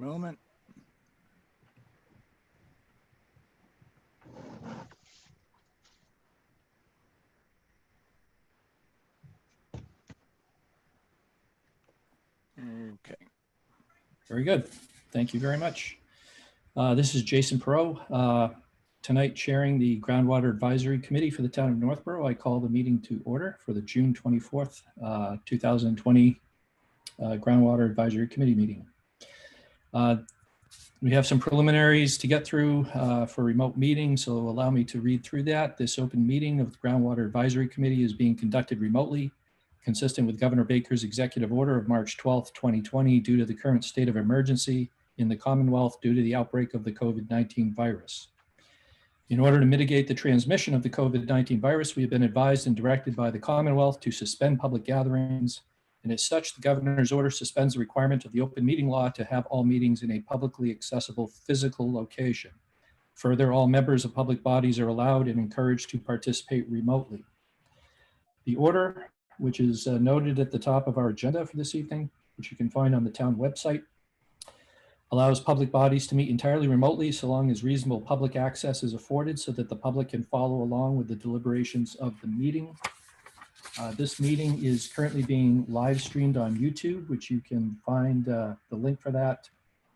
Moment. Okay. Very good. Thank you very much. This is Jason Perot. Tonight chairing the Groundwater Advisory Committee for the town of Northborough. I call the meeting to order for the June 24th, 2020 Groundwater Advisory Committee meeting. We have some preliminaries to get through for remote meetings, so allow me to read through that. This open meeting of the Groundwater Advisory Committee is being conducted remotely, consistent with Governor Baker's executive order of March 12th, 2020, due to the current state of emergency in the Commonwealth due to the outbreak of the COVID-19 virus. In order to mitigate the transmission of the COVID-19 virus, we have been advised and directed by the Commonwealth to suspend public gatherings. And as such, the governor's order suspends the requirement of the open meeting law to have all meetings in a publicly accessible physical location. Further, all members of public bodies are allowed and encouraged to participate remotely. The order, which is noted at the top of our agenda for this evening, which you can find on the town website, allows public bodies to meet entirely remotely so long as reasonable public access is afforded so that the public can follow along with the deliberations of the meeting. This meeting is currently being live streamed on YouTube, which you can find the link for that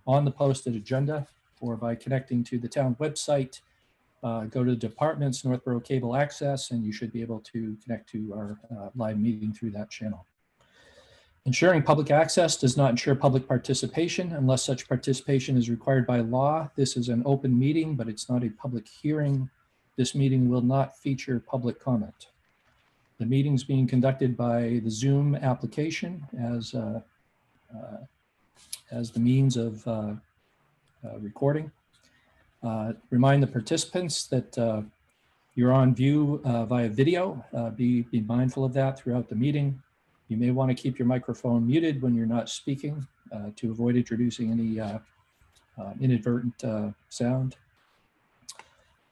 on the posted agenda or by connecting to the town website. Go to the departments, Northborough Cable Access, and you should be able to connect to our live meeting through that channel. Ensuring public access does not ensure public participation unless such participation is required by law. This is an open meeting, but it's not a public hearing. This meeting will not feature public comment. The meeting is being conducted by the Zoom application as the means of recording. Remind the participants that you're on view via video. Be mindful of that throughout the meeting. You may want to keep your microphone muted when you're not speaking to avoid introducing any inadvertent sound.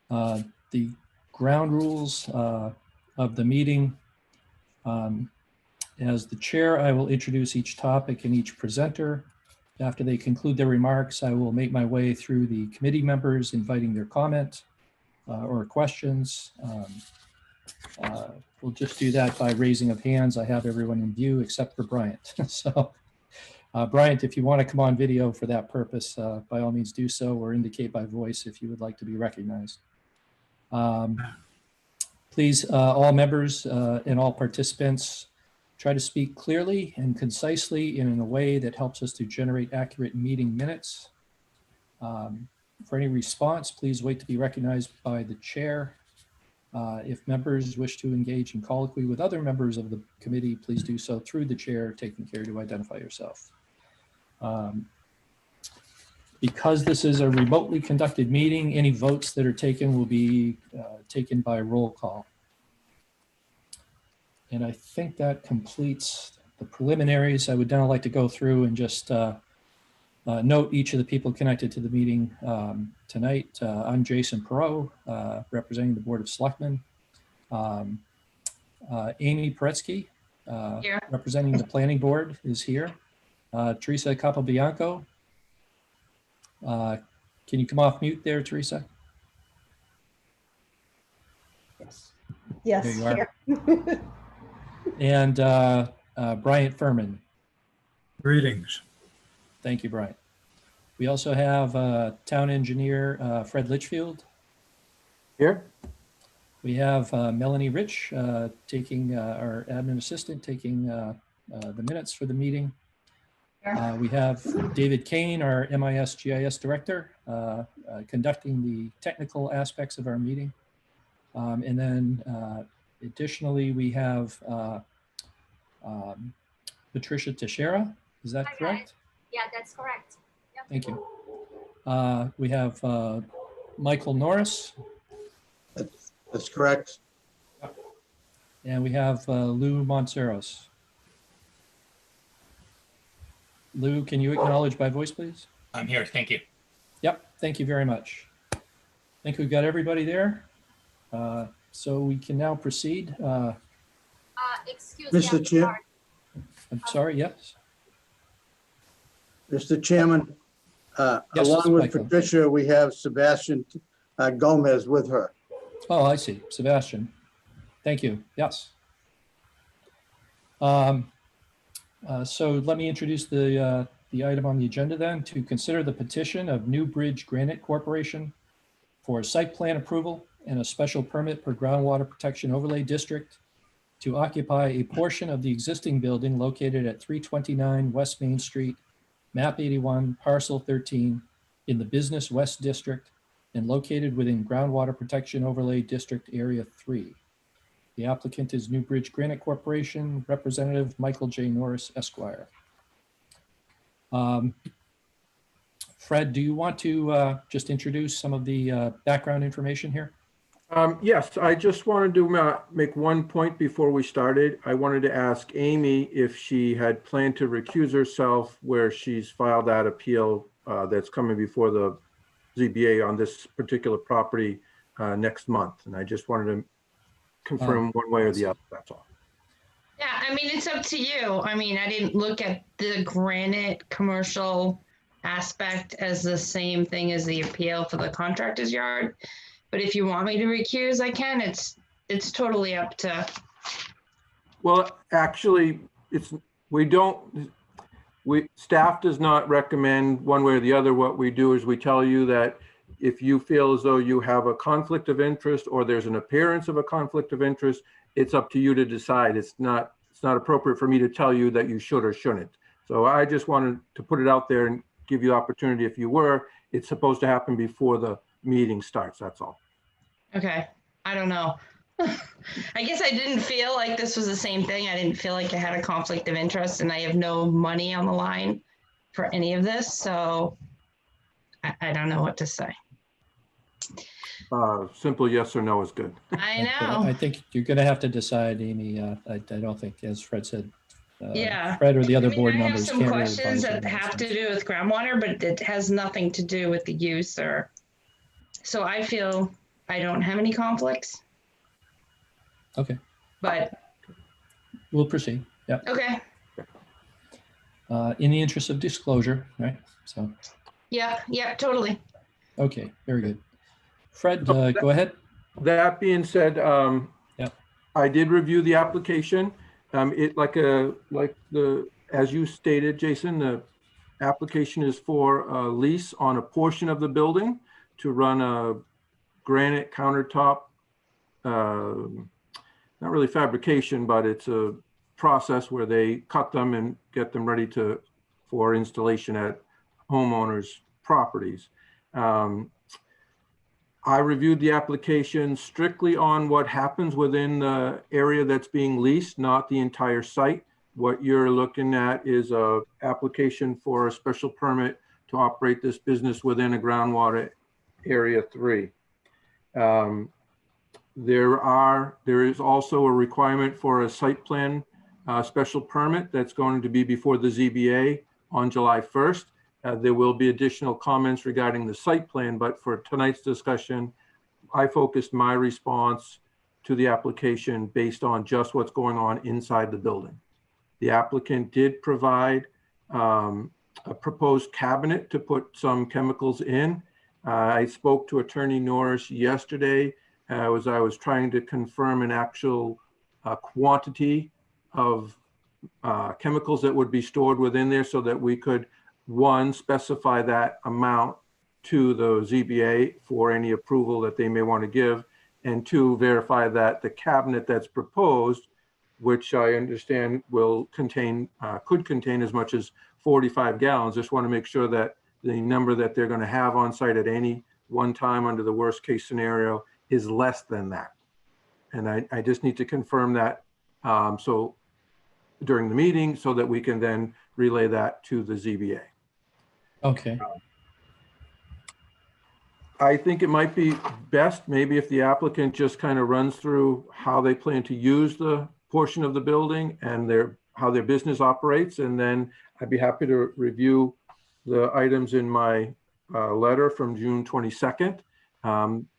The ground rules of the meeting. As the chair, I will introduce each topic and each presenter. After they conclude their remarks, I will make my way through the committee members, inviting their comment or questions. We'll just do that by raising of hands. I have everyone in view except for Bryant. So Bryant, if you want to come on video for that purpose, by all means do so, or indicate by voice if you would like to be recognized. Please, all members and all participants, try to speak clearly and concisely and in a way that helps us to generate accurate meeting minutes. For any response, please wait to be recognized by the chair. If members wish to engage in colloquy with other members of the committee, please do so through the chair, taking care to identify yourself. Because this is a remotely conducted meeting, any votes that are taken will be taken by roll call. And I think that completes the preliminaries. I would now like to go through and just note each of the people connected to the meeting tonight. I'm Jason Perot, representing the Board of Selectmen. Amy Paretsky, representing the Planning Board, is here. Teresa Capobianco. Can you come off mute there, Teresa? Yes. Yes. There you are. And Bryant Furman. Greetings. Thank you, Bryant. We also have town engineer Fred Litchfield. Here. We have Melanie Rich, taking our admin assistant, taking the minutes for the meeting. We have David Kane, our MIS GIS director, conducting the technical aspects of our meeting. And then additionally, we have Patricia Teixeira. Is that correct? Yeah, that's correct. Yep. Thank you. We have Michael Norris. That's correct. And we have Lou Montseros. Lou, can you acknowledge by voice, please? I'm here. Thank you. Yep. Thank you very much. I think we've got everybody there. So we can now proceed. Excuse me. Mr. Chair. I'm sorry. Yes. Mr. Chairman, Yes, Along with Michael. Patricia, we have Sebastian Gomez with her. Oh, I see. Sebastian. Thank you. Yes. So let me introduce the item on the agenda then, to consider the petition of New Bridge Granite Corporation for site plan approval and a special permit per groundwater protection overlay district to occupy a portion of the existing building located at 329 West Main Street, map 81, parcel 13, in the Business West District and located within Groundwater Protection Overlay District Area 3. The applicant is New Bridge Granite Corporation, Representative Michael J. Norris, Esquire. Fred, do you want to just introduce some of the background information here? Yes, I just wanted to make one point before we started. I wanted to ask Amy if she had planned to recuse herself where she's filed that appeal that's coming before the ZBA on this particular property next month. And I just wanted to confirm one way or the other, that's all. Yeah, I mean, it's up to you. I mean, I didn't look at the granite commercial aspect as the same thing as the appeal for the contractor's yard. But if you want me to recuse, I can. It's totally up to. Well, actually, staff does not recommend one way or the other. What we do is we tell you that if you feel as though you have a conflict of interest or there's an appearance of a conflict of interest, it's up to you to decide. It's not appropriate for me to tell you that you should or shouldn't. So I just wanted to put it out there and give you the opportunity if you were. It's supposed to happen before the meeting starts, that's all. Okay, I don't know. I guess I didn't feel like this was the same thing. I didn't feel like I had a conflict of interest and I have no money on the line for any of this. So I don't know what to say. Simple yes or no is good. I I know. think you're going to have to decide, Amy. I don't think, as Fred said, Yeah. Fred or the other I mean, board I have members some can't really questions advise you that on have those to things. do with groundwater, but it has nothing to do with the use or. So I feel I don't have any conflicts, Okay, but we'll proceed. Yeah. okay. In the interest of disclosure, right? So, Yeah, totally. okay, very good. Fred, go ahead. That being said, Yep. I did review the application. As you stated, Jason, the application is for a lease on a portion of the building to run a granite countertop, not really fabrication, but it's a process where they cut them and get them ready for installation at homeowners' properties. I reviewed the application strictly on what happens within the area that's being leased, not the entire site. What you're looking at is a application for a special permit to operate this business within a groundwater area 3. There is also a requirement for a site plan special permit that's going to be before the ZBA on July 1st. There will be additional comments regarding the site plan, but for tonight's discussion, I focused my response to the application based on just what's going on inside the building. The applicant did provide a proposed cabinet to put some chemicals in. I spoke to Attorney Norris yesterday as I was trying to confirm an actual quantity of chemicals that would be stored within there so that we could, one, specify that amount to the ZBA for any approval that they may want to give, and two, verify that the cabinet that's proposed, which I understand will contain, could contain as much as 45 gallons. Just want to make sure that the number that they're going to have on site at any one time under the worst case scenario is less than that. And I just need to confirm that so during the meeting so that we can then relay that to the ZBA. Okay. I think it might be best maybe if the applicant just kind of runs through how they plan to use the portion of the building and how their business operates. And then I'd be happy to review the items in my letter from June 22nd.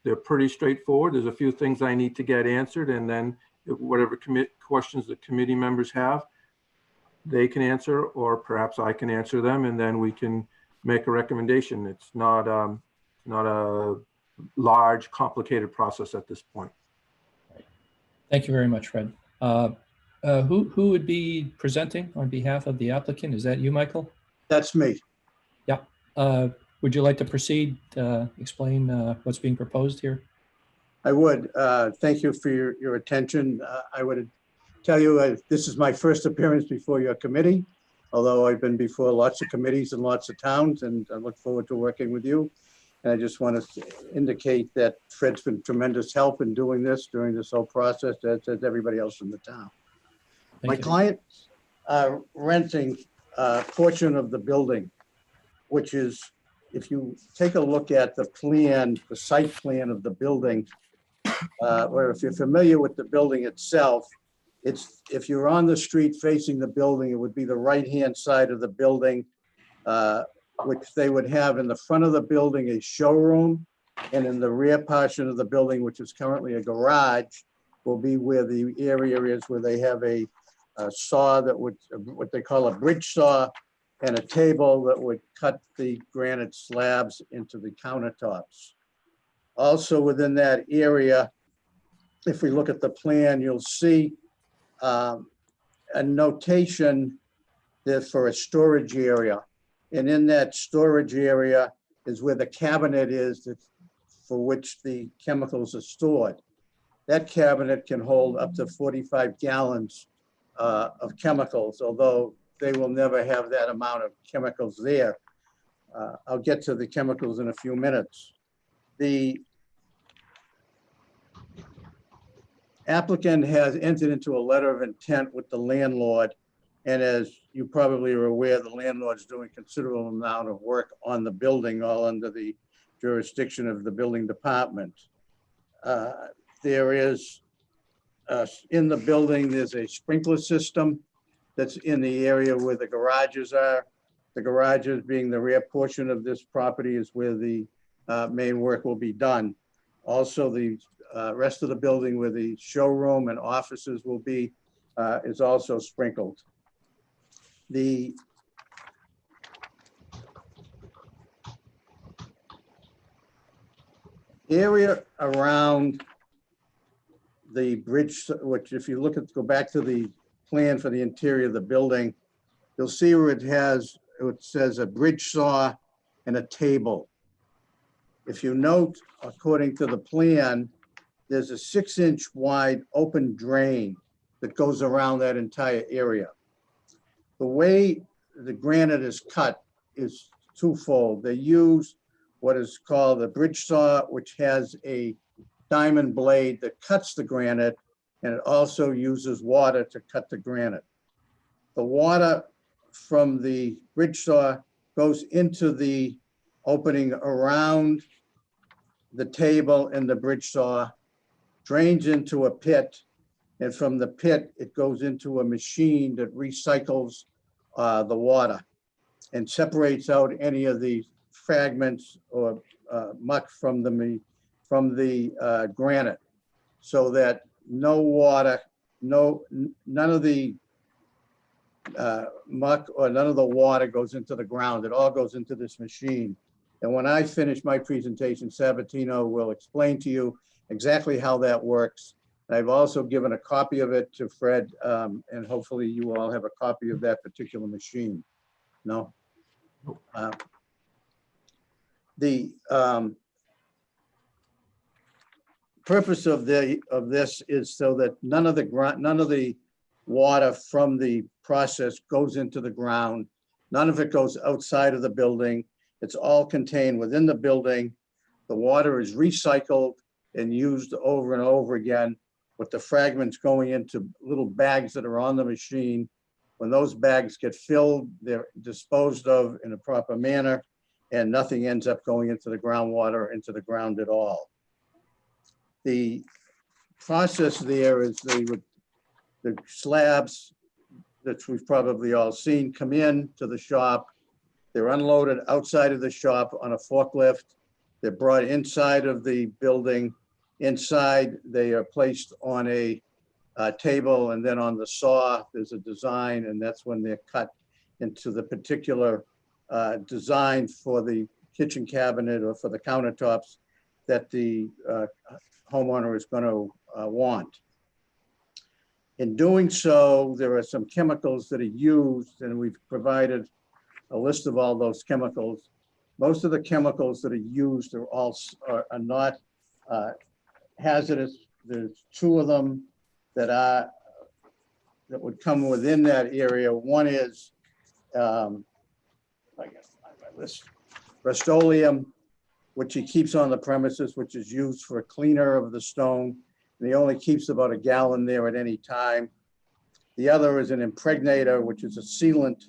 They're pretty straightforward. There's a few things I need to get answered, and then whatever questions the committee members have, they can answer, or perhaps I can answer them, and then we can make a recommendation. It's not a large, complicated process at this point. Thank you very much, Fred. Who would be presenting on behalf of the applicant? Is that you, Michael? That's me. Yeah. Would you like to proceed, explain what's being proposed here? I would. Thank you for your attention. I would tell you this is my first appearance before your committee, although I've been before lots of committees in lots of towns, and I look forward to working with you. And I just want to indicate that Fred's been tremendous help in doing this during this whole process, as everybody else in the town. Thank My you. clients are renting a portion of the building, which is, if you take a look at the plan, the site plan of the building, or if you're familiar with the building itself, it's, if you're on the street facing the building, it would be the right-hand side of the building, which they would have in the front of the building a showroom, and in the rear portion of the building, which is currently a garage, will be where the area is where they have a saw that would, what they call a bridge saw, and a table that would cut the granite slabs into the countertops. Also within that area, if we look at the plan, you'll see a notation there for a storage area. And in that storage area is where the cabinet is for which the chemicals are stored. That cabinet can hold up to 45 gallons of chemicals, although they will never have that amount of chemicals there. I'll get to the chemicals in a few minutes. The applicant has entered into a letter of intent with the landlord. And as you probably are aware, the landlord's doing considerable amount of work on the building, all under the jurisdiction of the building department. There is, in the building, there's a sprinkler system that's in the area where the garages are. The garages being the rear portion of this property is where the main work will be done. Also, the rest of the building where the showroom and offices will be is also sprinkled. The area around the bridge, which if you look at, go back to the plan for the interior of the building, you'll see where it says a bridge saw and a table. If you note, according to the plan, there's a 6-inch wide open drain that goes around that entire area. The way the granite is cut is twofold. They use what is called a bridge saw, which has a diamond blade that cuts the granite, and it also uses water to cut the granite. The water from the bridge saw goes into the opening around the table and the bridge saw, drains into a pit, and from the pit, it goes into a machine that recycles the water and separates out any of the fragments or muck from the granite, so that no water, none of the muck or none of the water goes into the ground. It all goes into this machine. And when I finish my presentation, Sabatino will explain to you exactly how that works. I've also given a copy of it to Fred, and hopefully you all have a copy of that particular machine. No? The purpose of this is so that none of the water from the process goes into the ground. None of it goes outside of the building. It's all contained within the building. The water is recycled and used over and over again, with the fragments going into little bags that are on the machine. When those bags get filled, they're disposed of in a proper manner, and nothing ends up going into the groundwater, into the ground at all. The process there is the slabs that we've probably all seen come in to the shop. They're unloaded outside of the shop on a forklift. They're brought inside of the building. Inside, they are placed on a table, and then on the saw, there's a design, and that's when they're cut into the particular design for the kitchen cabinet or for the countertops that the homeowner is going to want. In doing so, there are some chemicals that are used, and we've provided a list of all those chemicals. Most of the chemicals that are used are not hazardous. There's 2 of them that would come within that area. One is, I guess on my list, Rust-Oleum, which he keeps on the premises, which is used for a cleaner of the stone. And he only keeps about a gallon there at any time. The other is an impregnator, which is a sealant,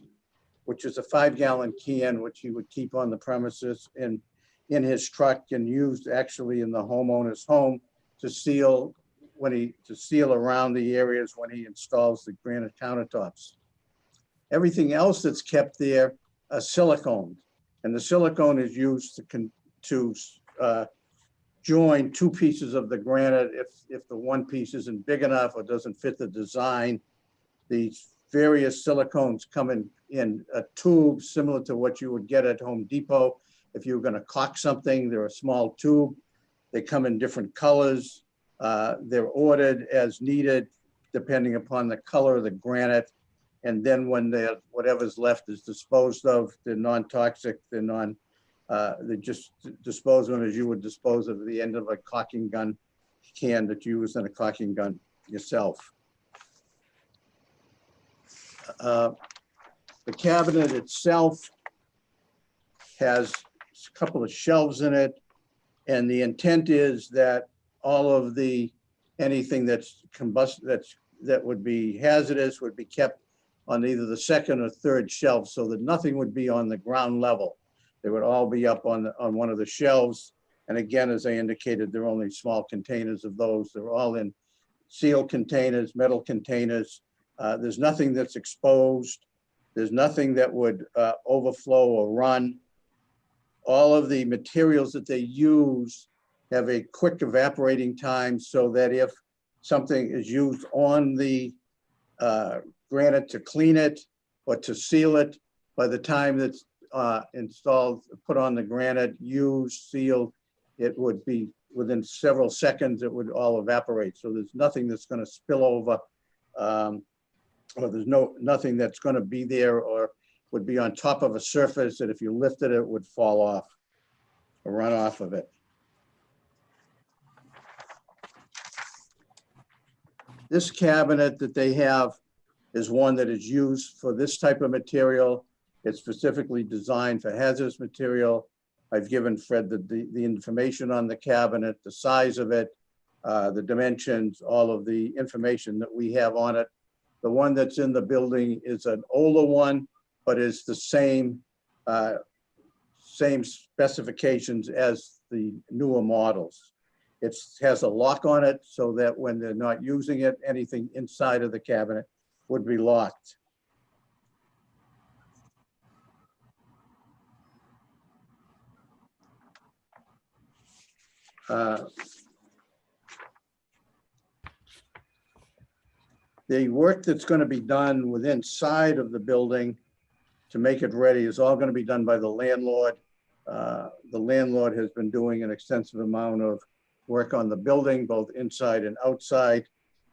which is a 5-gallon can, which he would keep on the premises and in his truck and used actually in the homeowner's home to seal around the areas when he installs the granite countertops. Everything else that's kept there are silicone, and the silicone is used to join 2 pieces of the granite if the one piece isn't big enough or doesn't fit the design. These various silicones come in a tube similar to what you would get at Home Depot. If you were going to caulk something, they're a small tube. They come in different colors. They're ordered as needed, depending upon the color of the granite. And then when whatever's left is disposed of, they're non-toxic. They're just disposed of as you would dispose of the end of a caulking gun can that you use in a caulking gun yourself. The cabinet itself has a couple of shelves in it, and the intent is that all of anything that's that would be hazardous would be kept on either the 2nd or 3rd shelf, so that nothing would be on the ground level. They would all be up on one of the shelves. And again, as I indicated, they're only small containers of those. They're all in sealed containers, metal containers. There's nothing that's exposed. There's nothing that would overflow or run. All of the materials that they use have a quick evaporating time, so that if something is used on the granite to clean it or to seal it, by the time that's installed, put on the granite, used, sealed, it would be within several seconds, it would all evaporate. So there's nothing that's going to spill over, or there's nothing that's going to be there or would be on top of a surface that if you lifted it would fall off or run off of it. This cabinet that they have is one that is used for this type of material. It's specifically designed for hazardous material. I've given Fred the information on the cabinet, the size of it, the dimensions, all of the information that we have on it. The one that's in the building is an older one, but is the same specifications as the newer models. It has a lock on it so that when they're not using it, anything inside of the cabinet would be locked. The work that's going to be done within inside of the building to make it ready is all going to be done by the landlord. The landlord has been doing an extensive amount of work on the building, both inside and outside.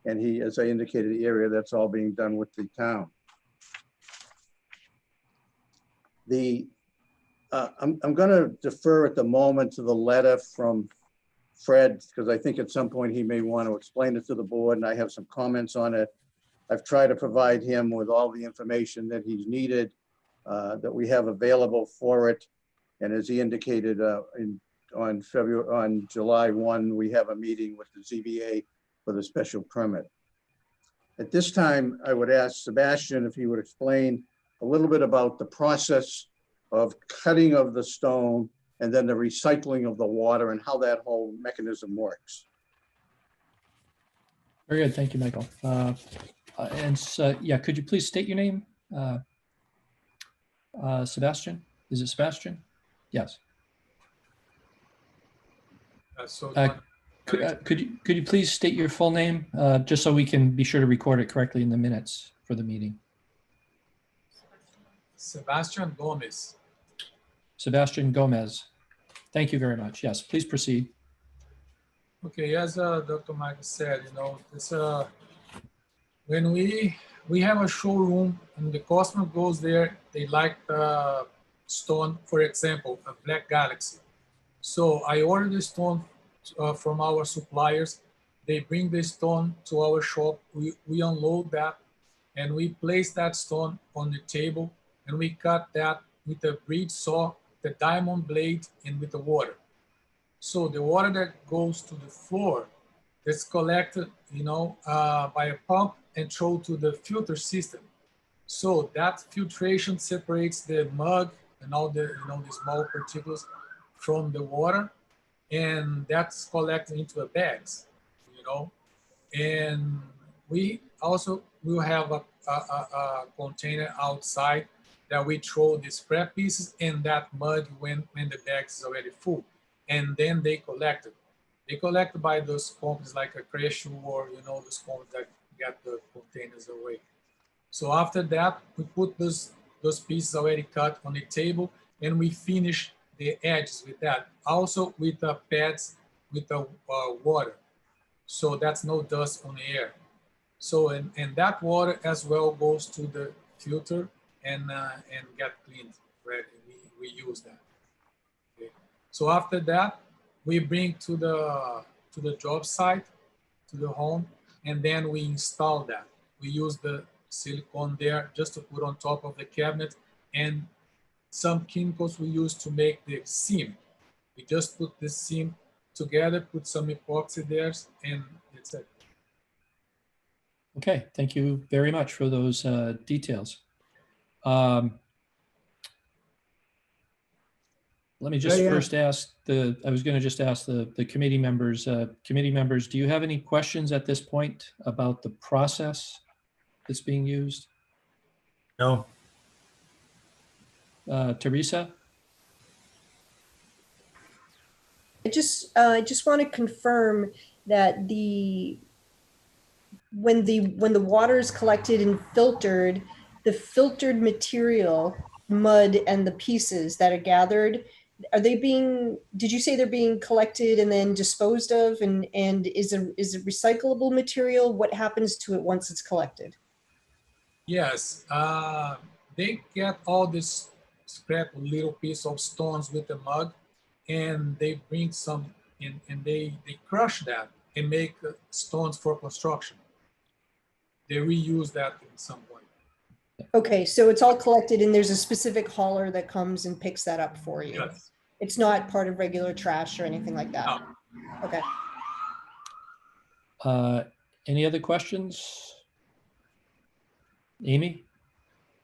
And he, as I indicated, the area, that's all being done with the town. I'm going to defer at the moment to the letter from Fred, because I think at some point he may want to explain it to the board, and I have some comments on it. I've tried to provide him with all the information that he's needed, that we have available for it. And as he indicated, on July 1, we have a meeting with the ZBA for the special permit. At this time, I would ask Sebastian if he would explain a little bit about the process of cutting of the stone and then the recycling of the water and how that whole mechanism works. Very good. Thank you, Michael. Yeah, could you please state your name? Sebastian? Is it Sebastian? Yes. Could you please state your full name, just so we can be sure to record it correctly in the minutes for the meeting? Sebastian Gomez. Sebastian Gomez. Thank you very much. Yes, please proceed. Okay, as Dr. Mike said, it's when we have a showroom and the customer goes there, they like the stone, for example, a Black Galaxy. So I order the stone from our suppliers. They bring the stone to our shop. We unload that and we place that stone on the table and we cut that with a bridge saw, the diamond blade, and with the water. So the water that goes to the floor that's collected, by a pump and thrown to the filter system. So that filtration separates the mud and all the, the small particles from the water, and that's collected into a bags, And we also will have a container outside that we throw the scrap pieces in that mud when the bag is already full. And then they collect it. They collect by those companies like a Creshu or, those companies that get the containers away. So after that, we put those pieces already cut on the table and we finish the edges with that. Also with the pads with the water. So that's no dust on the air. So, and that water as well goes to the filter and get cleaned, right? We use that. Okay. So after that, we bring to the job site, to the home, and then we install that. We use the silicone there just to put on top of the cabinet and some chemicals we use to make the seam. We just put the seam together, put some epoxy there, and that's it. Okay, thank you very much for those details. Let me just first ask I was going to just ask the committee members, do you have any questions at this point about the process that's being used? No. Teresa? I just want to confirm that when the water is collected and filtered, the filtered material, mud and the pieces that are gathered, did you say they're being collected and then disposed of? And is it recyclable material? What happens to it once it's collected? Yes, they get all this scrap little piece of stones with the mud, and they bring some in and they crush that and make stones for construction. They reuse that in some point. Okay, so it's all collected and there's a specific hauler that comes and picks that up for you. Yes. It's not part of regular trash or anything like that. No. Okay. Any other questions? Amy?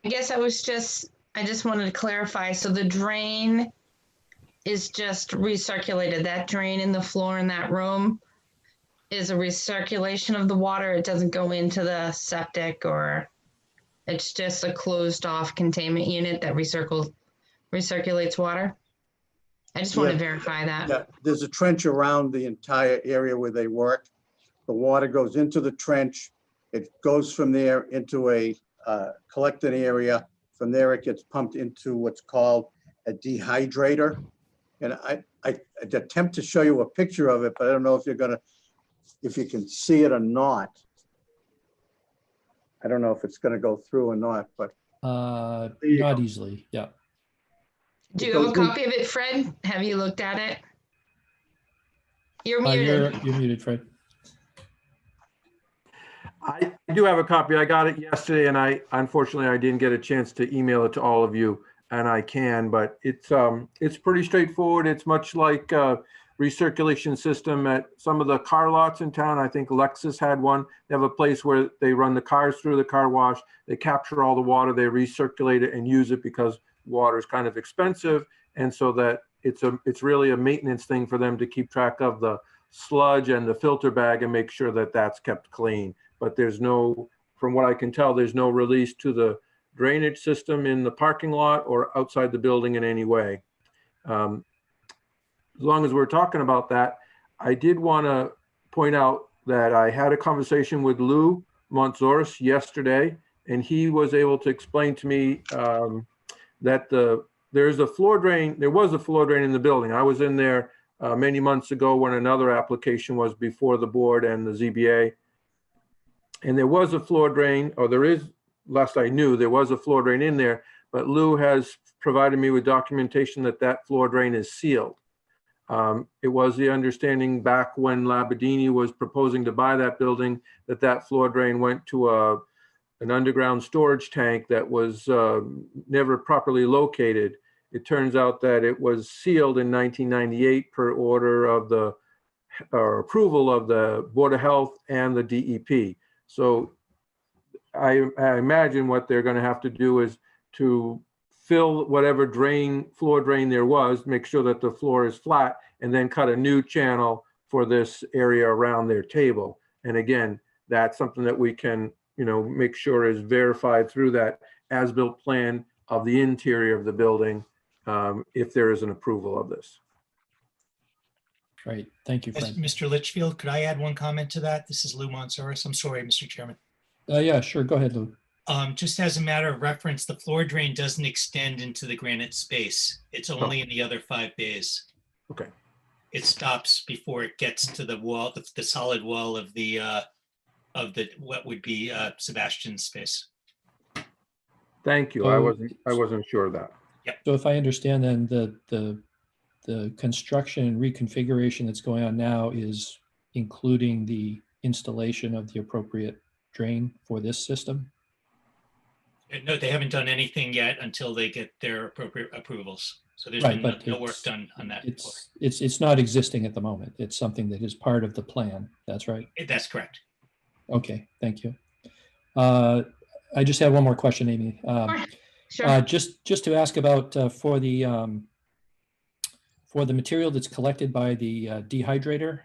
I guess I just wanted to clarify. So the drain is just recirculated. That drain in the floor in that room is a recirculation of the water. It doesn't go into the septic, or it's just a closed off containment unit that recirculates water. I just want to verify that. Yeah, there's a trench around the entire area where they work. The water goes into the trench. It goes from there into a collected area. From there, it gets pumped into what's called a dehydrator. And I attempt to show you a picture of it, but I don't know if you can see it or not. I don't know if it's gonna go through or not, but. Not easily, yeah. Do you have a copy of it, Fred? Have you looked at it? You're muted. You're muted, Fred. I do have a copy. I got it yesterday, and unfortunately I didn't get a chance to email it to all of you, and I can, but it's pretty straightforward. It's much like a recirculation system at some of the car lots in town. I think Lexus had one. They have a place where they run the cars through the car wash. They capture all the water, they recirculate it and use it because water is kind of expensive, and so that it's really a maintenance thing for them to keep track of the sludge and the filter bag and make sure that that's kept clean. But there's no, from what I can tell, there's no release to the drainage system in the parking lot or outside the building in any way. As long as we're talking about that, I did want to point out that I had a conversation with Lou Montzoris yesterday, and he was able to explain to me that the there's a floor drain. There was a floor drain in the building. I was in there many months ago when another application was before the board and the ZBA. And there was a floor drain, or there is, last I knew, there was a floor drain in there, but Lou has provided me with documentation that that floor drain is sealed. It was the understanding back when Labadini was proposing to buy that building that that floor drain went to an underground storage tank that was never properly located. It turns out that it was sealed in 1998 per order of the approval of the Board of Health and the DEP. So I imagine what they're going to have to do is to fill whatever floor drain there was, make sure that the floor is flat, and then cut a new channel for this area around their table. And again, that's something that we can, make sure is verified through that as-built plan of the interior of the building, if there is an approval of this. Great. Thank you, Fred. Mr. Litchfield, could I add one comment to that? This is Lou Montserrat. I'm sorry, Mr. Chairman. Yeah, sure. Go ahead, Lou. Just as a matter of reference, the floor drain doesn't extend into the granite space. It's only in the other 5 bays. Okay. It stops before it gets to the wall, the solid wall of the what would be Sebastian's space. Thank you. I wasn't sure of that. So if I understand, then the construction and reconfiguration that's going on now is including the installation of the appropriate drain for this system? No, they haven't done anything yet until they get their appropriate approvals. So there's Right, been but no work done on that. It's not existing at the moment. It's something that is part of the plan. That's right. That's correct. Okay, thank you. I just have one more question, Amy. Sure. Just to ask about for the material that's collected by the dehydrator,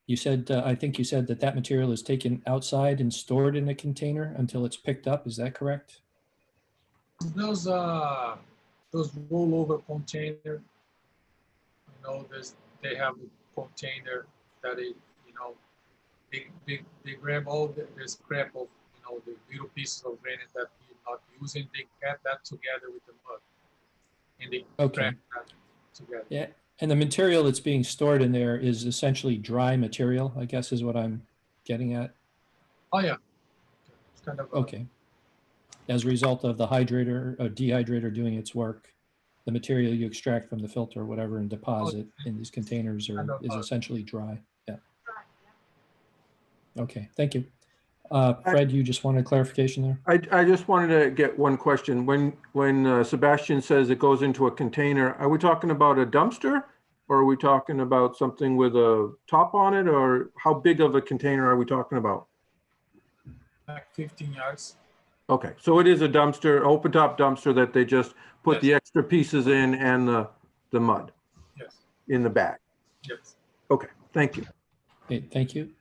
you said, I think you said that material is taken outside and stored in a container until it's picked up. Is that correct? Those rollover container, they have a container that they grab all the scrap of the little pieces of granite that you're not using. They get that together with the mud, and they Okay. grab that together. Yeah, and the material that's being stored in there is essentially dry material, I guess is what I'm getting at. Oh yeah, it's kind of Okay. As a result of the dehydrator doing its work, the material you extract from the filter or whatever and deposit in these containers is essentially dry. Yeah. Okay, thank you. Fred, you just wanted clarification there? I just wanted to get one question. When Sebastian says it goes into a container, are we talking about a dumpster? Or are we talking about something with a top on it? Or how big of a container are we talking about? like 15 yards. Okay, so it is a dumpster, open top dumpster that they just put Yes. the extra pieces in and the mud Yes. in the bag. Yes. Okay, thank you. Okay, thank you.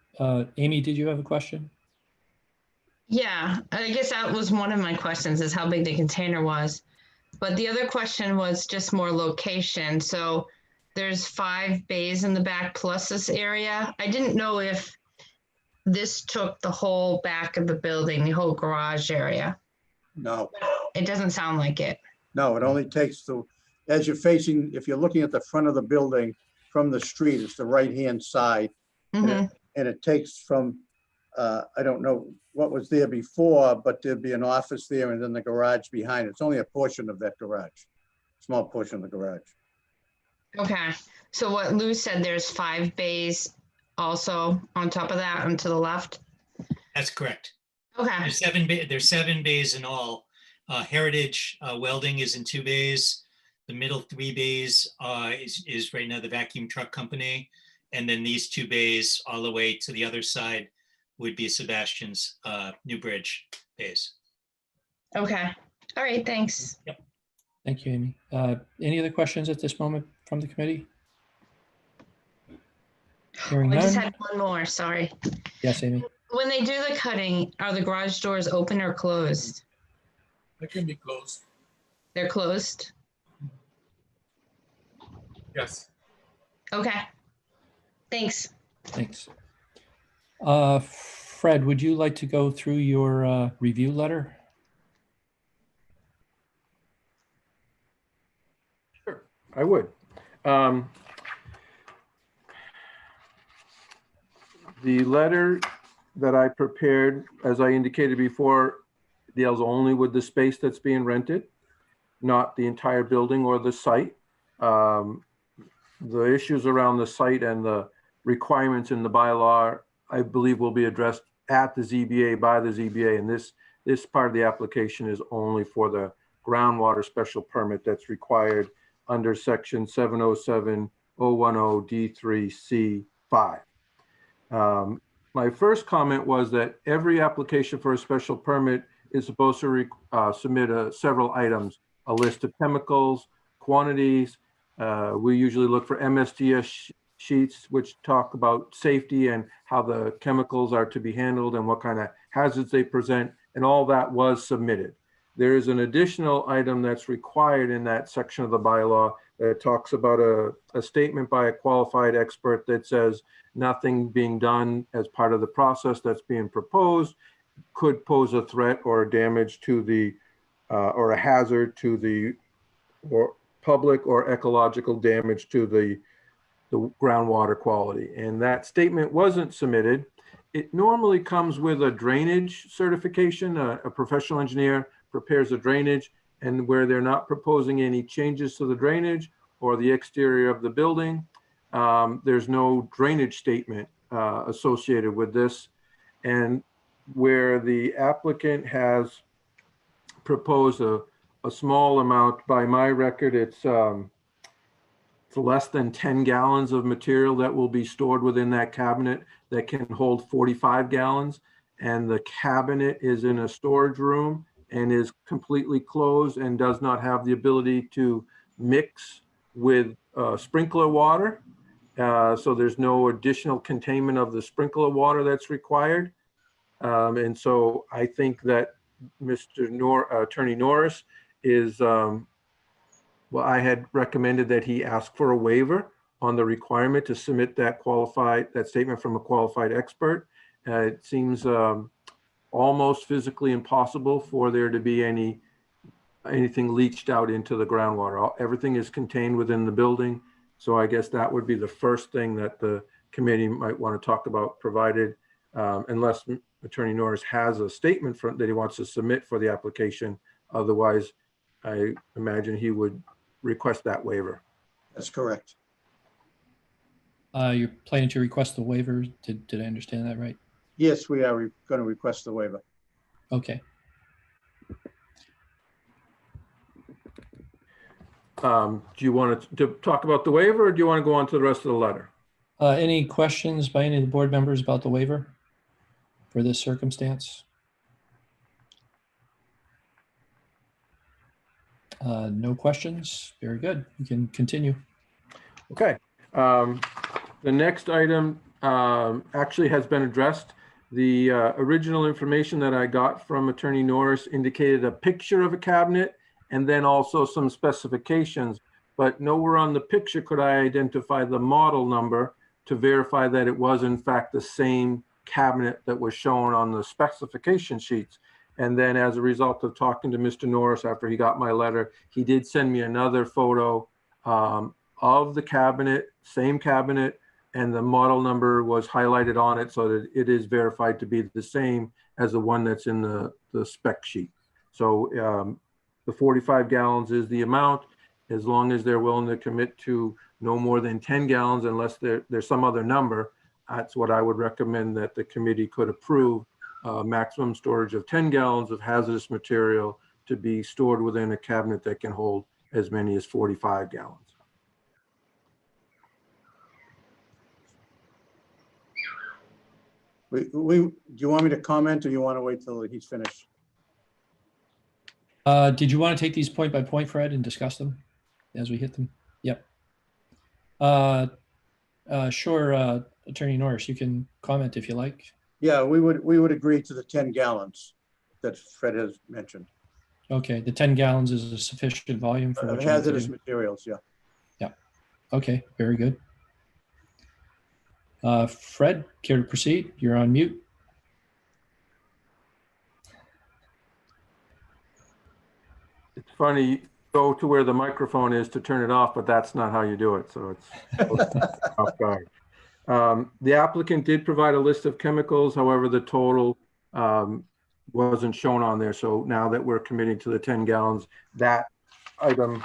Amy, did you have a question? Yeah, I guess that was one of my questions, is how big the container was. But the other question was just more location. So there's 5 bays in the back plus this area. I didn't know if this took the whole back of the building, the whole garage area. No, It doesn't sound like it. no, it only takes as you're facing, if you're looking at the front of the building from the street, it's the right-hand side. Mhm. And it takes from, I don't know what was there before, but there'd be an office there and then the garage behind. It's only a portion of that garage, small portion of the garage. Okay. So what Lou said, there's 5 bays also on top of that and to the left. That's correct. Okay. There's 7 bays in all. Heritage Welding is in 2 bays. The middle 3 bays is right now the vacuum truck company. And then these 2 bays all the way to the other side would be Sebastian's New Bridge bays. Okay. All right. Thanks. Thank you, Amy. Any other questions at this moment from the committee? Hearing I just none. had one more. Sorry. Yes, Amy. When they do the cutting, are the garage doors open or closed? It can be closed. They're closed. Yes. Okay. Thanks. Thanks. Fred, would you like to go through your review letter? I would. The letter that I prepared, as I indicated before, deals only with the space that's being rented, not the entire building or the site. The issues around the site and the requirements in the bylaw, I believe, will be addressed at the ZBA by the ZBA. And this part of the application is only for the groundwater special permit that's required under section 707-010 D3C5. My first comment was that every application for a special permit is supposed to submit several items, a list of chemicals, quantities. We usually look for MSDS sheets, which talk about safety and how the chemicals are to be handled and what kind of hazards they present, and all that was submitted. There is an additional item that's required in that section of the bylaw that talks about a statement by a qualified expert that says nothing being done as part of the process that's being proposed could pose a threat or a damage to the, or a hazard to the public or ecological damage to the groundwater quality. And that statement wasn't submitted. It normally comes with a drainage certification. A professional engineer prepares a drainage, and where they're not proposing any changes to the drainage or the exterior of the building, there's no drainage statement associated with this. And where the applicant has proposed a small amount, by my record, it's less than 10 gallons of material that will be stored within that cabinet that can hold 45 gallons. And the cabinet is in a storage room and is completely closed and does not have the ability to mix with sprinkler water. So there's no additional containment of the sprinkler water that's required. And so I think that Attorney Norris is, well, I had recommended that he ask for a waiver on the requirement to submit that statement from a qualified expert. It seems almost physically impossible for there to be anything leached out into the groundwater. Everything is contained within the building. So I guess that would be the first thing that the committee might want to talk about, provided, unless Attorney Norris has a statement that he wants to submit for the application. Otherwise, I imagine he would request that waiver. That's correct. You're planning to request the waiver. Did I understand that right? Yes, we are going to request the waiver. Okay. Do you want to talk about the waiver, or do you want to go on to the rest of the letter? Any questions by any of the board members about the waiver for this circumstance? No questions. Very good. You can continue. Okay. The next item actually has been addressed. The original information that I got from Attorney Norris indicated a picture of a cabinet and then also some specifications, but nowhere on the picture could I identify the model number to verify that it was in fact the same cabinet that was shown on the specification sheets. And then as a result of talking to Mr. Norris after he got my letter, he did send me another photo of the cabinet, same cabinet, and the model number was highlighted on it so that it is verified to be the same as the one that's in the spec sheet. So the 45 gallons is the amount, as long as they're willing to commit to no more than 10 gallons, unless there's some other number. That's what I would recommend that the committee could approve. Maximum storage of 10 gallons of hazardous material to be stored within a cabinet that can hold as many as 45 gallons. Do you want me to comment, or you want to wait till he's finished? Did you want to take these point by point, Fred, and discuss them as we hit them? Yep. Sure, Attorney Norris, you can comment if you like. Yeah, we would agree to the 10 gallons that Fred has mentioned. Okay, the 10 gallons is a sufficient volume for what you need to hazardous do. materials, yeah. Yeah. Okay, very good. Fred, care to proceed? You're on mute. It's funny, go to where the microphone is to turn it off, but that's not how you do it. So it's off guard. The applicant did provide a list of chemicals. However, the total wasn't shown on there. So now that we're committing to the 10 gallons, that item,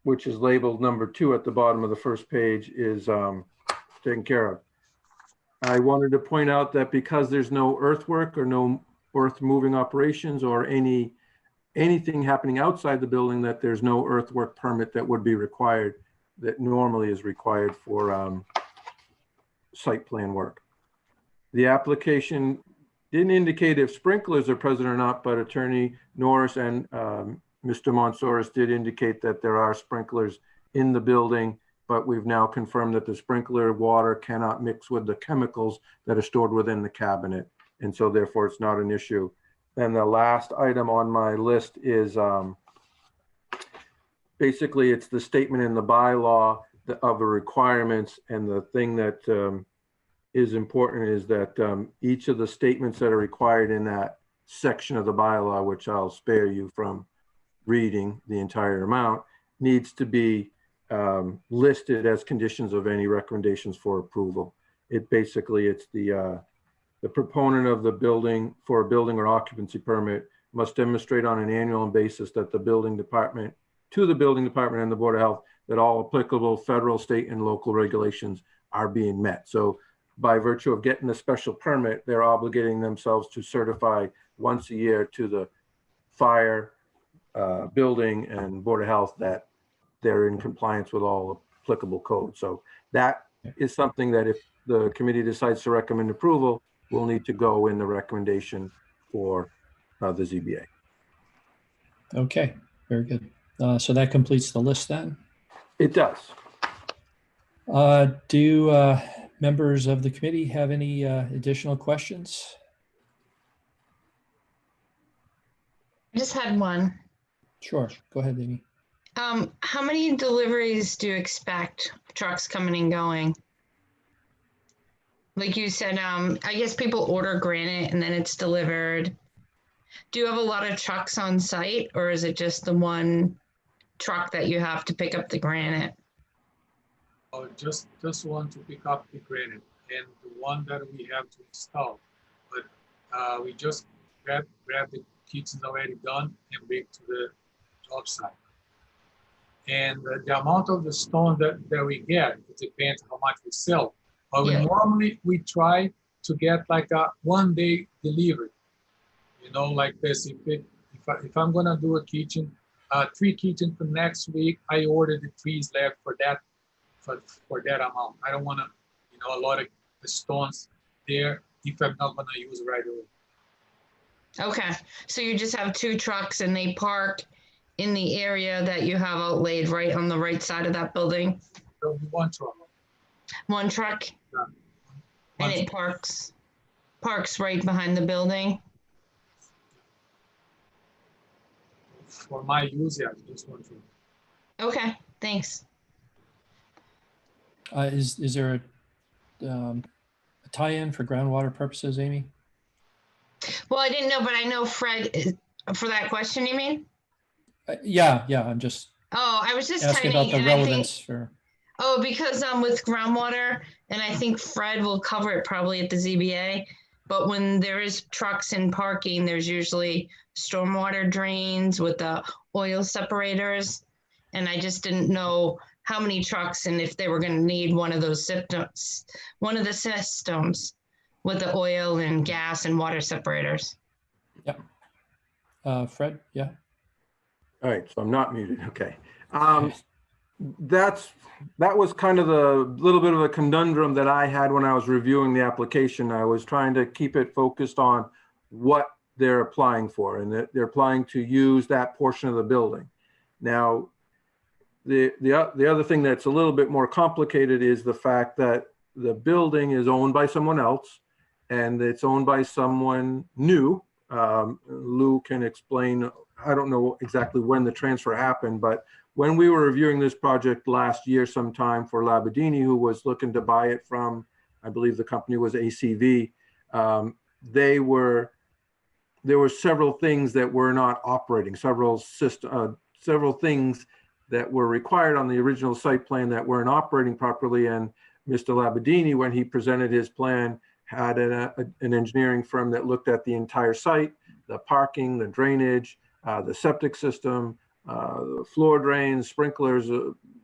which is labeled number 2 at the bottom of the first page, is taken care of. I wanted to point out that because there's no earthwork or no earth moving operations or anything happening outside the building, that there's no earthwork permit that would be required, that normally is required for site plan work. The application didn't indicate if sprinklers are present or not, but Attorney Norris and Mr. Monsoris did indicate that there are sprinklers in the building, but we've now confirmed that the sprinkler water cannot mix with the chemicals that are stored within the cabinet. And so therefore it's not an issue. And the last item on my list is basically it's the statement in the bylaw of the requirements. And the thing that is important is that each of the statements that are required in that section of the bylaw, which I'll spare you from reading the entire amount, needs to be listed as conditions of any recommendations for approval. It basically, it's the proponent of the building for a building or occupancy permit must demonstrate on an annual basis that the building department, to the building department and the Board of Health, that all applicable federal, state, and local regulations are being met. So by virtue of getting a special permit, they're obligating themselves to certify once a year to the fire, building, and Board of Health that they're in compliance with all applicable codes. So that is something that if the committee decides to recommend approval, will need to go in the recommendation for the ZBA. Okay, very good. So that completes the list then. It does. Do members of the committee have any additional questions? I just had one. Sure, go ahead, Amy. How many deliveries do you expect, trucks coming and going? Like you said, I guess people order granite and then it's delivered. Do you have a lot of trucks on site, or is it just the one truck that you have to pick up the granite? Oh, just want to pick up the granite and the one that we have to install. But we just grab the kitchens already done and bring to the job site. And the amount of the stone that we get, it depends how much we sell. But we try to get like a 1-day delivery. You know, like this, if I'm gonna do a kitchen, 3 kitchens for next week, I order the 3 left for that amount. I don't wanna, you know, a lot of the stones there if I'm not gonna use right away. Okay, so you just have 2 trucks and they park in the area that you have outlaid right on the right side of that building? So we want to. One truck? Yeah. And it parks right behind the building? For my use, yeah, just one truck. Okay, thanks. Is there a tie-in for groundwater purposes, Amy? Well, I didn't know, but I know Fred, for that question, you mean? Yeah, I'm just Oh, I was just asking typing, about the and I think, relevance for. oh, because with groundwater, and I think Fred will cover it probably at the ZBA, but when there is trucks and parking, there's usually stormwater drains with the oil separators. And I just didn't know how many trucks and if they were going to need one of those systems, with the oil and gas and water separators. Yeah. Fred, yeah. All right, so I'm not muted. Okay. That was kind of the little bit of a conundrum that I had when I was reviewing the application. I was trying to keep it focused on what they're applying for, and that they're applying to use that portion of the building. Now, the other thing that's a little bit more complicated is the fact that the building is owned by someone else, and it's owned by someone new. Lou can explain. I don't know exactly when the transfer happened, but when we were reviewing this project last year sometime for Labadini, who was looking to buy it from, I believe the company was ACV, there were several things that were not operating, several several things that were required on the original site plan that weren't operating properly. And Mr. Labadini, when he presented his plan, had an engineering firm that looked at the entire site, the parking, the drainage, the septic system, the floor drains, sprinklers,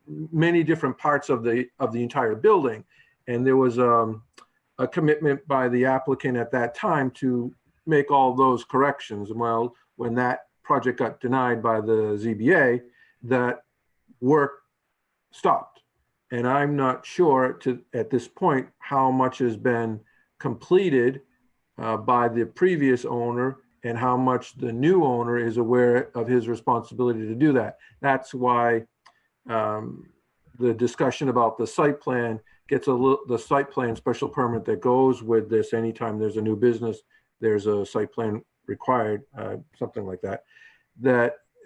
many different parts of the entire building. And there was a commitment by the applicant at that time to make all those corrections. Well, when that project got denied by the ZBA, that work stopped. And I'm not sure at this point how much has been completed by the previous owner and how much the new owner is aware of his responsibility to do that. That's why the discussion about the site plan gets the site plan special permit that goes with this. Anytime there's a new business, there's a site plan required, something like that.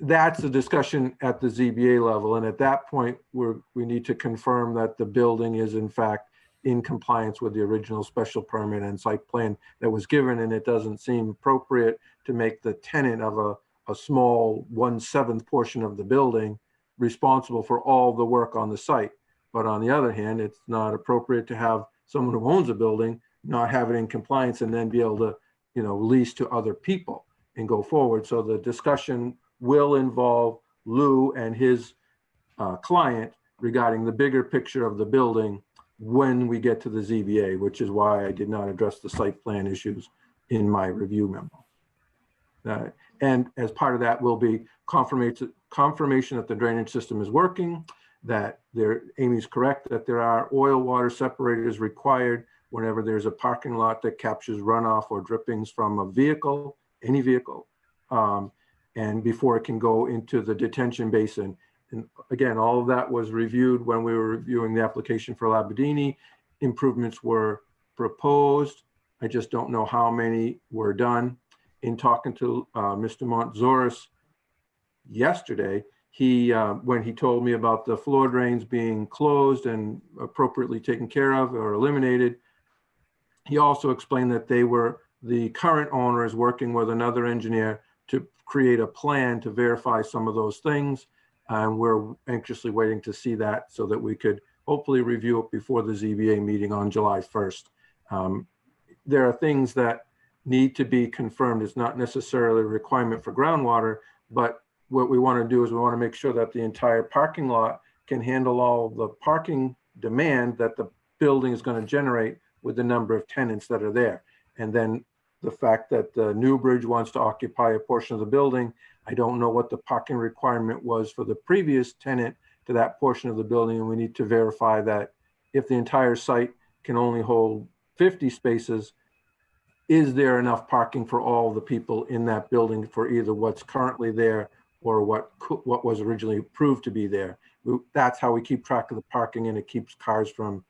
That's a discussion at the ZBA level. And at that point, we need to confirm that the building is in fact in compliance with the original special permit and site plan that was given. And it doesn't seem appropriate to make the tenant of a small 1/7 portion of the building responsible for all the work on the site. But on the other hand, it's not appropriate to have someone who owns a building not have it in compliance and then be able to, lease to other people and go forward. So the discussion will involve Lou and his client regarding the bigger picture of the building when we get to the ZBA, which is why I did not address the site plan issues in my review memo. And as part of that will be confirmation that the drainage system is working, that Amy's correct, that there are oil water separators required whenever there's a parking lot that captures runoff or drippings from a vehicle, any vehicle, and before it can go into the detention basin. And again, all of that was reviewed when we were reviewing the application for Labadini. Improvements were proposed. I just don't know how many were done. In talking to Mr. Montzoris yesterday, when he told me about the floor drains being closed and appropriately taken care of or eliminated, he also explained that the current owner is working with another engineer to create a plan to verify some of those things. And we're anxiously waiting to see that so that we could hopefully review it before the ZBA meeting on July 1st. There are things that need to be confirmed. It's not necessarily a requirement for groundwater, but what we want to do is we want to make sure that the entire parking lot can handle all the parking demand that the building is going to generate with the number of tenants that are there. And then the fact that the Newbridge wants to occupy a portion of the building, I don't know what the parking requirement was for the previous tenant to that portion of the building. And we need to verify that if the entire site can only hold 50 spaces, is there enough parking for all the people in that building for either what's currently there or what was originally approved to be there? That's how we keep track of the parking, and it keeps cars from,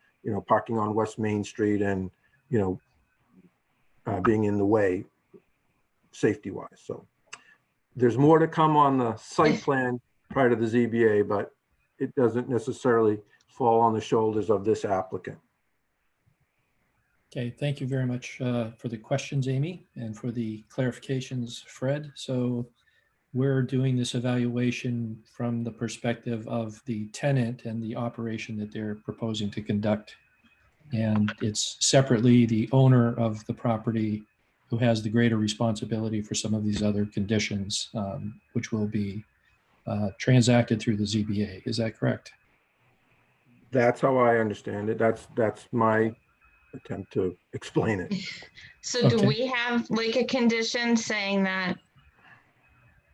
parking on West Main Street and, being in the way safety-wise. So there's more to come on the site plan prior to the ZBA, but it doesn't necessarily fall on the shoulders of this applicant. Okay, thank you very much for the questions, Amy, and for the clarifications, Fred. So we're doing this evaluation from the perspective of the tenant and the operation that they're proposing to conduct. And it's separately the owner of the property who has the greater responsibility for some of these other conditions, which will be transacted through the ZBA. Is that correct? That's how I understand it. That's my attempt to explain it. So do we have like a condition saying that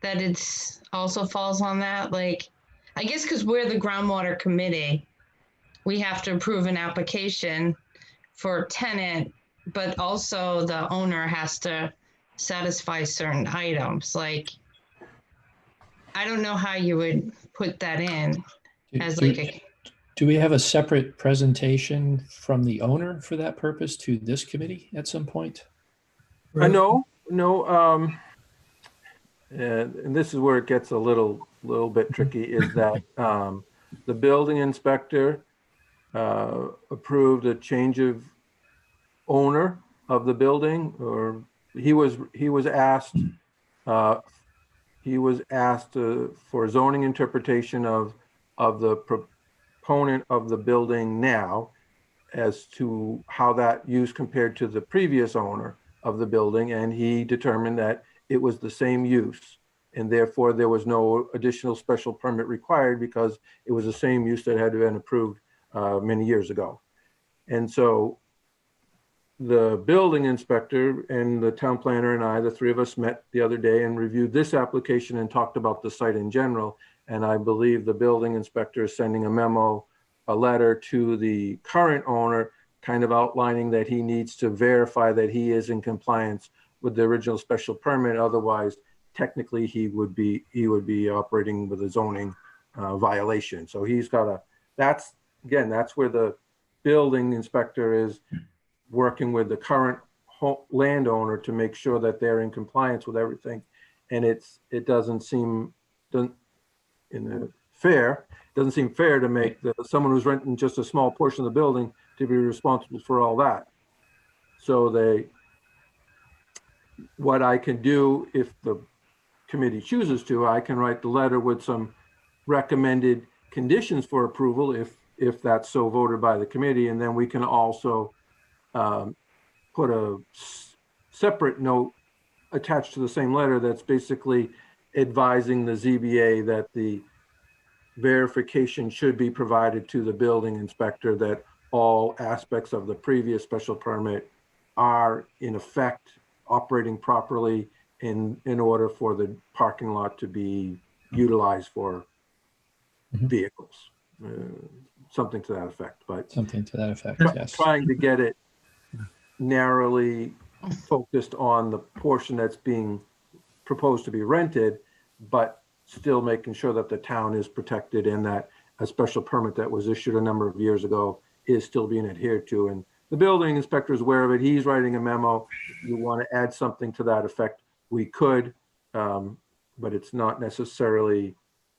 it's also falls on that? Like, I guess because we're the groundwater committee, we have to approve an application for a tenant, but also the owner has to satisfy certain items. Like, I don't know how you would put that in as like a... Do we have a separate presentation from the owner for that purpose to this committee at some point? No. And this is where it gets a little bit tricky, is that the building inspector approved a change of owner of the building, or he was asked he was asked for zoning interpretation of the proponent of the building now as to how that use compared to the previous owner of the building, and he determined that it was the same use, and therefore there was no additional special permit required because it was the same use that had been approved many years ago. And so the building inspector and the town planner and I, the three of us, met the other day and reviewed this application and talked about the site in general. And I believe the building inspector is sending a memo, a letter to the current owner, kind of outlining that he needs to verify that he is in compliance with the original special permit. Otherwise, technically, he would be operating with a zoning violation. So he's got that's where the building inspector is working with the current landowner to make sure that they're in compliance with everything. And it doesn't seem fair to make someone who's renting just a small portion of the building to be responsible for all that. So what I can do, if the committee chooses to, I can write the letter with some recommended conditions for approval if that's so voted by the committee. And then we can also put a separate note attached to the same letter that's basically advising the ZBA that the verification should be provided to the building inspector that all aspects of the previous special permit are in effect operating properly in order for the parking lot to be utilized for vehicles, something to that effect. But Something to that effect, yes. Trying to get it narrowly focused on the portion that's being proposed to be rented, but still making sure that the town is protected and that a special permit that was issued a number of years ago is still being adhered to. And the building inspector is aware of it. He's writing a memo. If you want to add something to that effect, we could, but it's not necessarily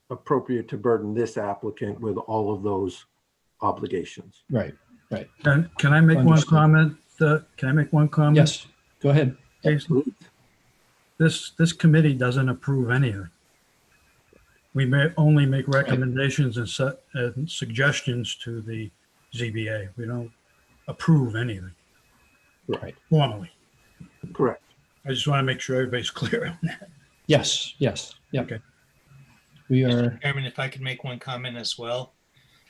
appropriate to burden this applicant with all of those obligations. Right. Can I make one comment? Can I make one comment? Yes, go ahead. Jason? This committee doesn't approve anything. We may only make recommendations and suggestions to the ZBA. We don't approve anything Right. formally. Correct. I just want to make sure everybody's clear on that. Yes. Yep. Okay. We are. Mr. Chairman, if I could make one comment as well.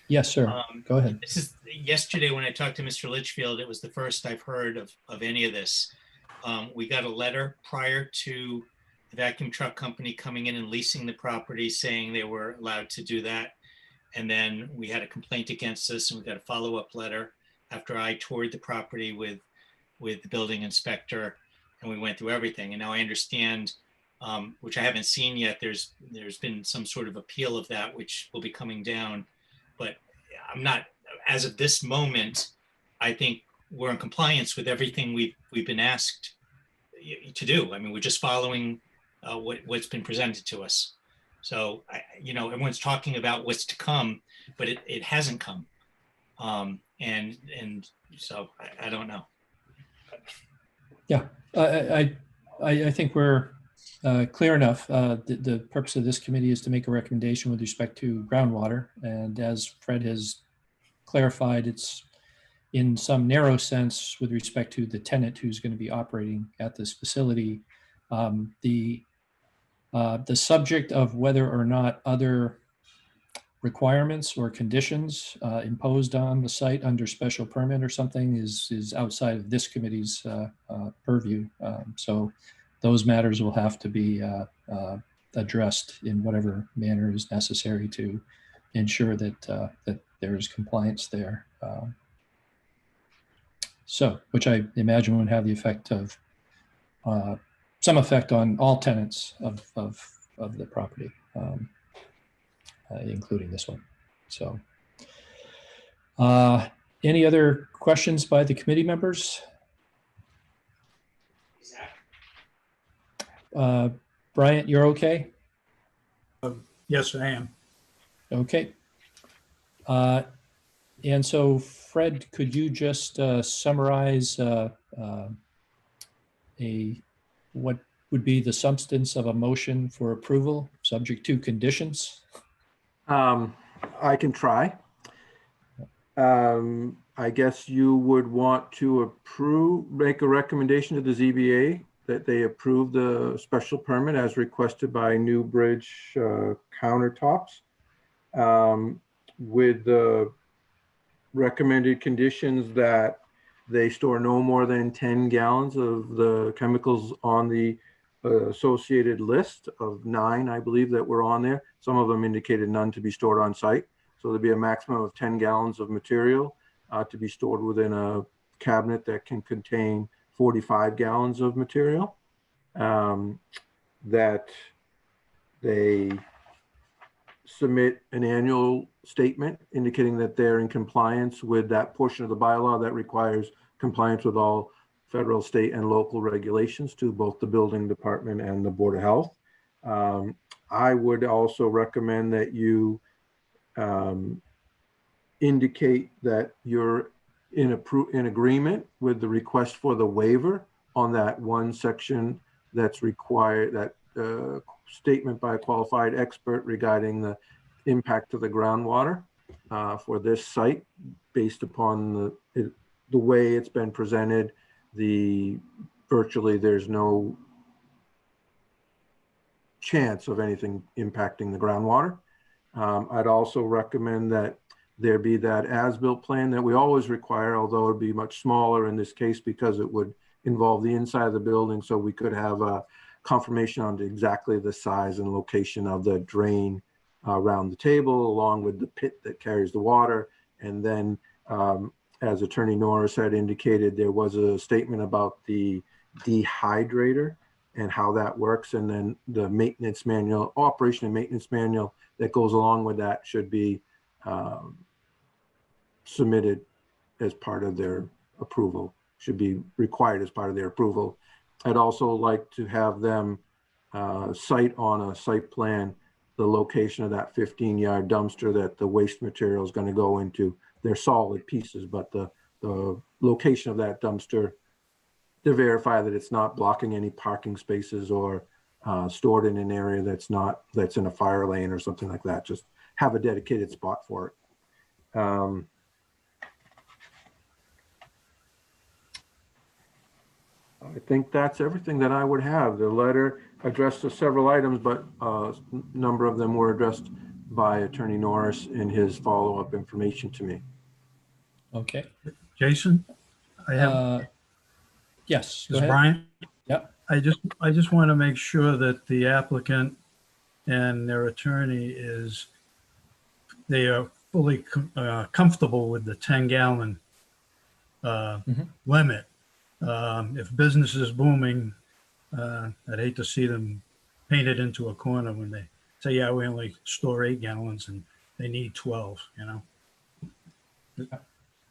Yes, sir. Go ahead. This is yesterday when I talked to Mr. Litchfield, it was the first I've heard of any of this. We got a letter prior to the vacuum truck company coming in and leasing the property saying they were allowed to do that. And then we had a complaint against us and we got a follow-up letter after I toured the property with the building inspector and we went through everything. And now I understand, which I haven't seen yet, there's been some sort of appeal of that, which will be coming down. But I'm not, as of this moment, I think we're in compliance with everything we've been asked to do. I mean, we're just following what's been presented to us. So, everyone's talking about what's to come, but it hasn't come. And so I don't know. Yeah, I think we're clear enough. The purpose of this committee is to make a recommendation with respect to groundwater. And as Fred has clarified, it's in some narrow sense with respect to the tenant who's going to be operating at this facility. The subject of whether or not other requirements or conditions imposed on the site under special permit or something is outside of this committee's purview. So those matters will have to be addressed in whatever manner is necessary to ensure that there is compliance there. So, which I imagine would have the effect of some effect on all tenants of the property, including this one. So, any other questions by the committee members? Bryant, you're okay? Yes, I am. Okay. And so, Fred, could you just summarize what would be the substance of a motion for approval, subject to conditions. I can try. I guess you would want to make a recommendation to the ZBA that they approve the special permit as requested by New Bridge countertops, with the recommended conditions that they store no more than 10 gallons of the chemicals on the associated list of 9, I believe, that were on there. Some of them indicated none to be stored on site. So there'd be a maximum of 10 gallons of material to be stored within a cabinet that can contain 45 gallons of material. That they submit an annual statement indicating that they're in compliance with that portion of the bylaw that requires compliance with all federal, state, and local regulations to both the building department and the Board of Health. I would also recommend that you indicate that you're in agreement with the request for the waiver on that one section that's required, that statement by a qualified expert regarding the impact to the groundwater for this site, based upon the way it's been presented. Virtually there's no chance of anything impacting the groundwater. I'd also recommend that there be that as-built plan that we always require, although it'd be much smaller in this case because it would involve the inside of the building. So we could have a confirmation on exactly the size and location of the drain around the table, along with the pit that carries the water. And then, as Attorney Norris had indicated, there was a statement about the dehydrator and how that works. And then the maintenance manual, operation and maintenance manual that goes along with that should be submitted as part of their approval, should be required as part of their approval. I'd also like to have them cite on a site plan the location of that 15-yard dumpster that the waste material is going to go into. They're solid pieces, but the location of that dumpster to verify that it's not blocking any parking spaces or stored in an area that's in a fire lane or something like that. Just have a dedicated spot for it. I think that's everything that I would have. The letter addressed to several items, but a number of them were addressed by Attorney Norris in his follow-up information to me. Okay. Jason, I have, Yes, go this is ahead. Brian. Yep. I just want to make sure that the applicant and their attorney they are fully comfortable with the 10-gallon limit. If business is booming, I'd hate to see them painted into a corner when they say, yeah, we only store 8 gallons and they need 12, you know?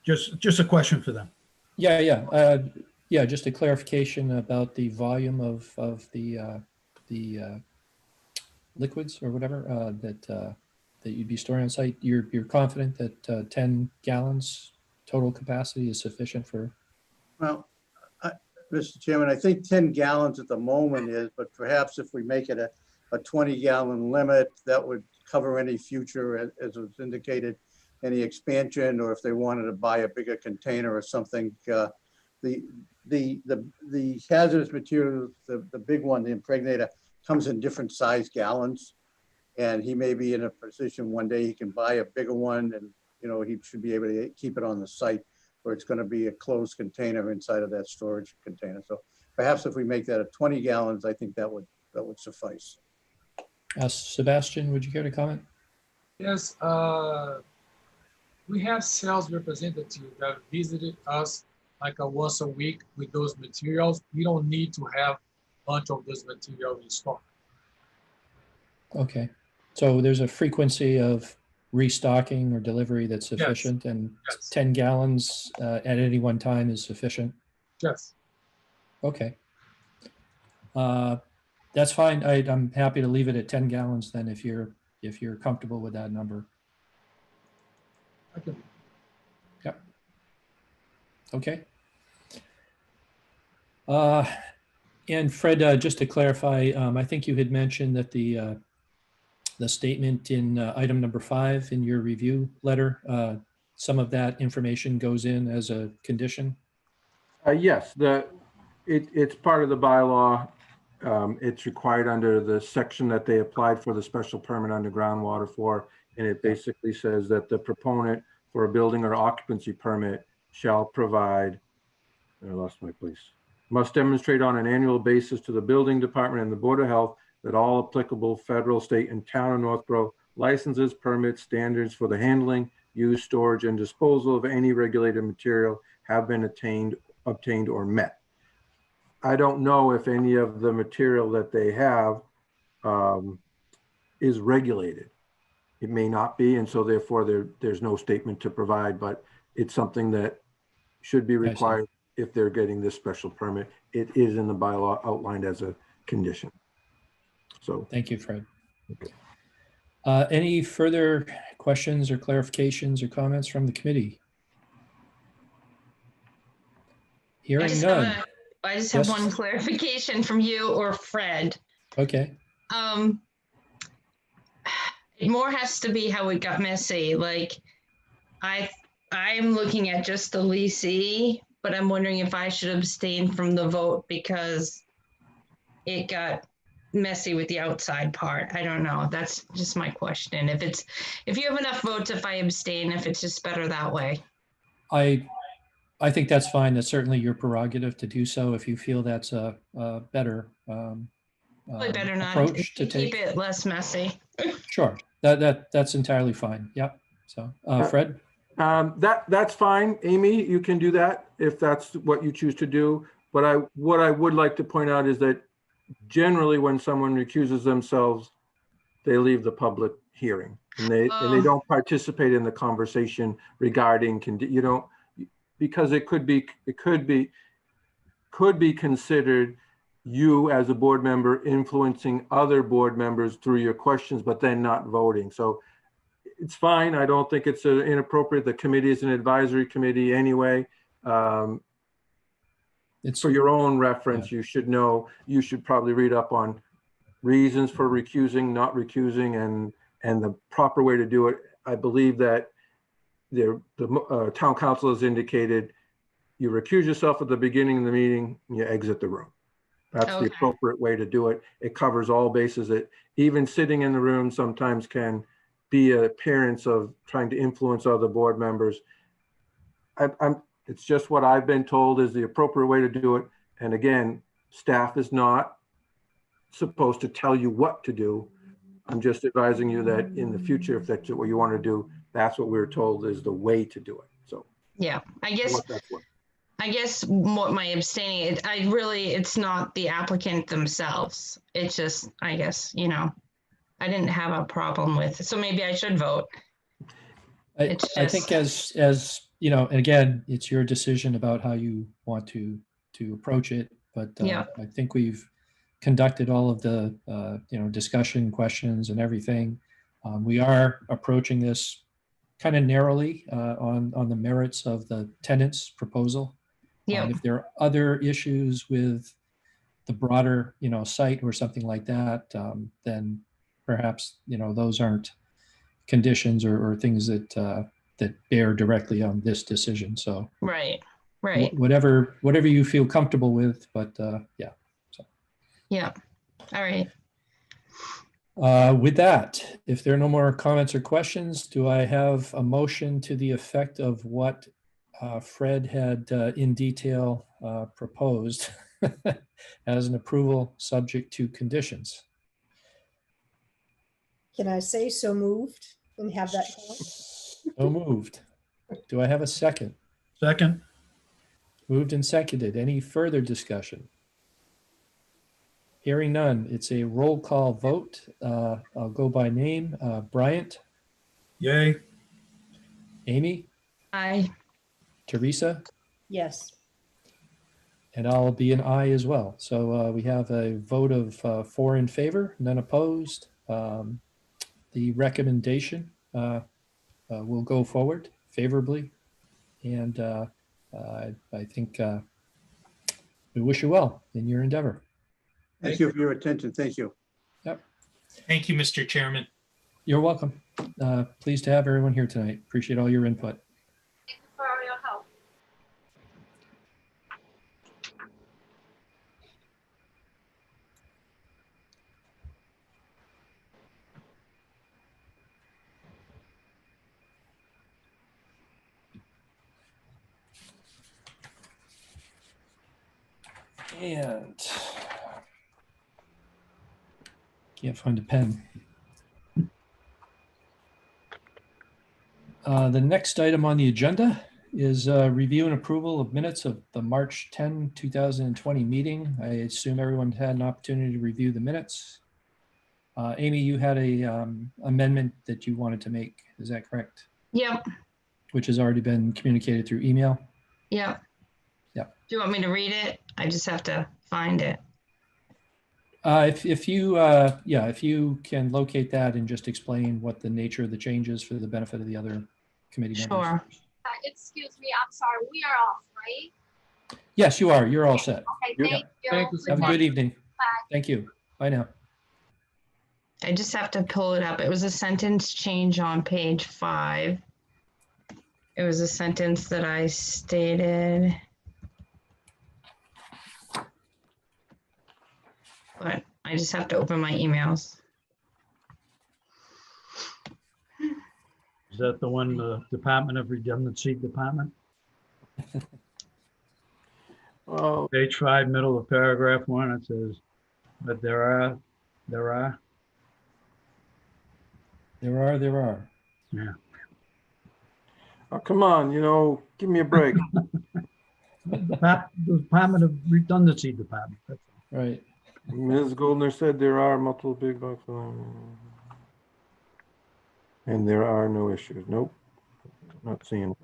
Just a question for them. Yeah, just a clarification about the volume of the liquids or whatever that you'd be storing on site. You're confident that 10 gallons total capacity is sufficient for? Well, Mr. Chairman, I think 10 gallons at the moment is, but perhaps if we make it a 20-gallon limit, that would cover any future, as was indicated, any expansion, or if they wanted to buy a bigger container or something. The hazardous materials, the big one, the impregnator, comes in different size gallons, and he may be in a position one day he can buy a bigger one, and he should be able to keep it on the site, where it's going to be a closed container inside of that storage container. So perhaps if we make that a 20 gallons, I think that would suffice. Sebastian, would you care to comment? Yes, we have sales representatives that visited us like once a week with those materials. We don't need to have a bunch of those materials in stock. Okay, so there's a frequency of restocking or delivery that's sufficient, and 10 gallons at any one time is sufficient? Yes. Okay. That's fine. I'm happy to leave it at 10 gallons then if you're comfortable with that number. Okay. Yep. Okay. And Fred, just to clarify, I think you had mentioned that the statement in item number 5 in your review letter, some of that information goes in as a condition. Yes, it's part of the bylaw. It's required under the section that they applied for the special permit under groundwater for, and it basically says that the proponent for a building or occupancy permit shall provide, I lost my place, must demonstrate on an annual basis to the building department and the Board of Health that all applicable federal, state, and town of Northborough licenses, permits, standards for the handling, use, storage, and disposal of any regulated material have been obtained or met. I don't know if any of the material that they have is regulated. It may not be, and so therefore there's no statement to provide, but it's something that should be required if they're getting this special permit. It is in the bylaw outlined as a condition. So Thank you, Fred. Okay. Any further questions or clarifications or comments from the committee? Hearing none. I just have Yes. one clarification from you or Fred. Okay. It more has to be how it got messy. Like I'm looking at just the leasee, but I'm wondering if I should abstain from the vote because it got messy with the outside part. I don't know. That's just my question. If you have enough votes, if I abstain, if it's just better that way. I think that's fine. That's certainly your prerogative to do so if you feel that's a better Probably better not approach to keep take. it less messy. Sure, that's entirely fine. Yep. So, Fred. that's fine, Amy. You can do that if that's what you choose to do. But what I would like to point out is that generally, when someone recuses themselves, they leave the public hearing and they don't participate in the conversation regarding because it could be considered you as a board member influencing other board members through your questions, but then not voting. So it's fine. I don't think it's inappropriate. The committee is an advisory committee anyway. It's for your own reference. Yeah. You should know, you should probably read up on reasons for recusing, not recusing, and the proper way to do it. I believe that the town council has indicated you recuse yourself at the beginning of the meeting and you exit the room. That's the appropriate way to do it. It covers all bases. That even sitting in the room sometimes can be an appearance of trying to influence other board members. It's just what I've been told is the appropriate way to do it. And again, staff is not supposed to tell you what to do. I'm just advising you that in the future, if that's what you want to do, that's what we're told is the way to do it. So yeah, I guess what my abstaining, it's not the applicant themselves. It's just, I guess, I didn't have a problem with it. So maybe I should vote. I think as again, it's your decision about how you want to approach it. But I think we've conducted all of the, discussion questions and everything. We are approaching this kind of narrowly on the merits of the tenant's proposal. Yeah. If there are other issues with the broader, site or something like that, then perhaps, those aren't conditions or things that bear directly on this decision. So right. Whatever you feel comfortable with, but yeah. So. Yeah. All right. With that, if there are no more comments or questions, do I have a motion to the effect of what Fred had in detail proposed as an approval subject to conditions? Can I say so moved and have that going? So moved. Do I have a second? Second. Moved and seconded. Any further discussion? Hearing none, it's a roll call vote. I'll go by name. Bryant? Yay. Amy? Aye. Teresa? Yes. And I'll be an aye as well. So we have a vote of 4 in favor, none opposed. The recommendation will go forward favorably. And I think we wish you well in your endeavor. Thank you for your attention. Thank you. Thank you, Mr. Chairman. You're welcome. Pleased to have everyone here tonight. Appreciate all your input. Thank you for all your help. And can't find a pen. The next item on the agenda is review and approval of minutes of the March 10, 2020 meeting. I assume everyone had an opportunity to review the minutes. Amy, you had a amendment that you wanted to make. Is that correct? Yep, Which has already been communicated through email. yep. Yep. Do you want me to read it? I just have to find it. If you, yeah, if you can locate that and just explain what the nature of the changes for the benefit of the other committee members. Sure. Excuse me, I'm sorry. We are off, right? Yes, you are. You're all set. Okay, Yep. thank you. Thank you so Have a much. good evening. Bye. Thank you. Bye now. I just have to pull it up. It was a sentence change on page 5. It was a sentence that I stated. But I just have to open my emails. Is that the one, the Department of Redundancy Department? Well, Page 5, middle of paragraph 1, it says, but there are, yeah. oh, come on, give me a break. The Department of Redundancy Department. That's all. Right. Ms. Goldner said there are multiple big bucks. And there are no issues. Nope. Not seeing.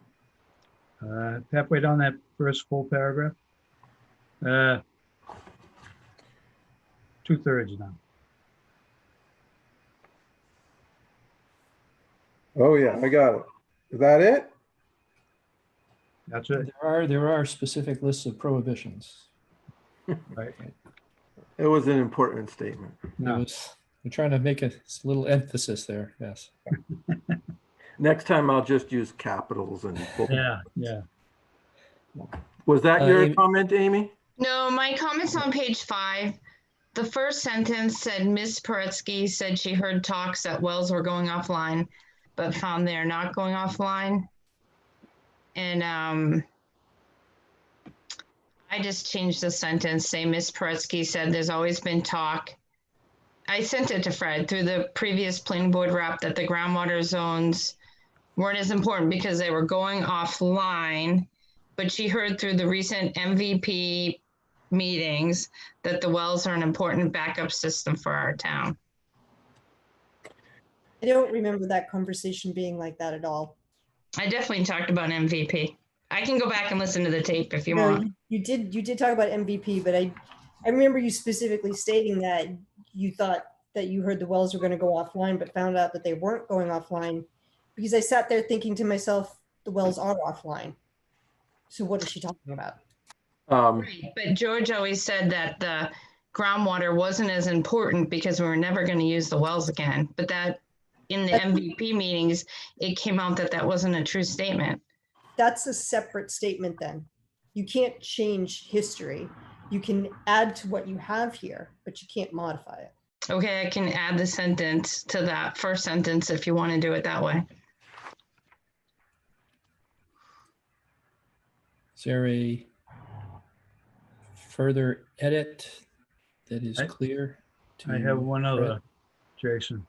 Halfway down that first full paragraph. 2/3 now. Oh, yeah, I got it. Is that it? That's it. There are specific lists of prohibitions. Right. It was an important statement. No. We're trying to make a little emphasis there. Yes. Next time I'll just use capitals and. Yeah, yeah. Was that your Amy- comment, Amy? No, my comments on page 5. The first sentence said Ms. Paretsky said she heard talks that wells were going offline, but found they're not going offline. And I just changed the sentence, say Ms. Paretsky said there's always been talk. I sent it to Fred through the previous planning board rep that the groundwater zones weren't as important because they were going offline, but she heard through the recent MVP meetings that the wells are an important backup system for our town. I don't remember that conversation being like that at all. I definitely talked about MVP. I can go back and listen to the tape if you No, want. you did talk about MVP, but I remember you specifically stating that you thought that you heard the wells were going to go offline, but found out that they weren't going offline, because I sat there thinking to myself, the wells are offline. So what is she talking about? Right, but George always said that the groundwater wasn't as important because we were never going to use the wells again. But that in the MVP meetings, it came out that that wasn't a true statement. That's a separate statement then. You can't change history. You can add to what you have here, but you can't modify it. Okay, I can add the sentence to that first sentence if you want to do it that way. Is there a further edit that is clear? I have one other, Jason.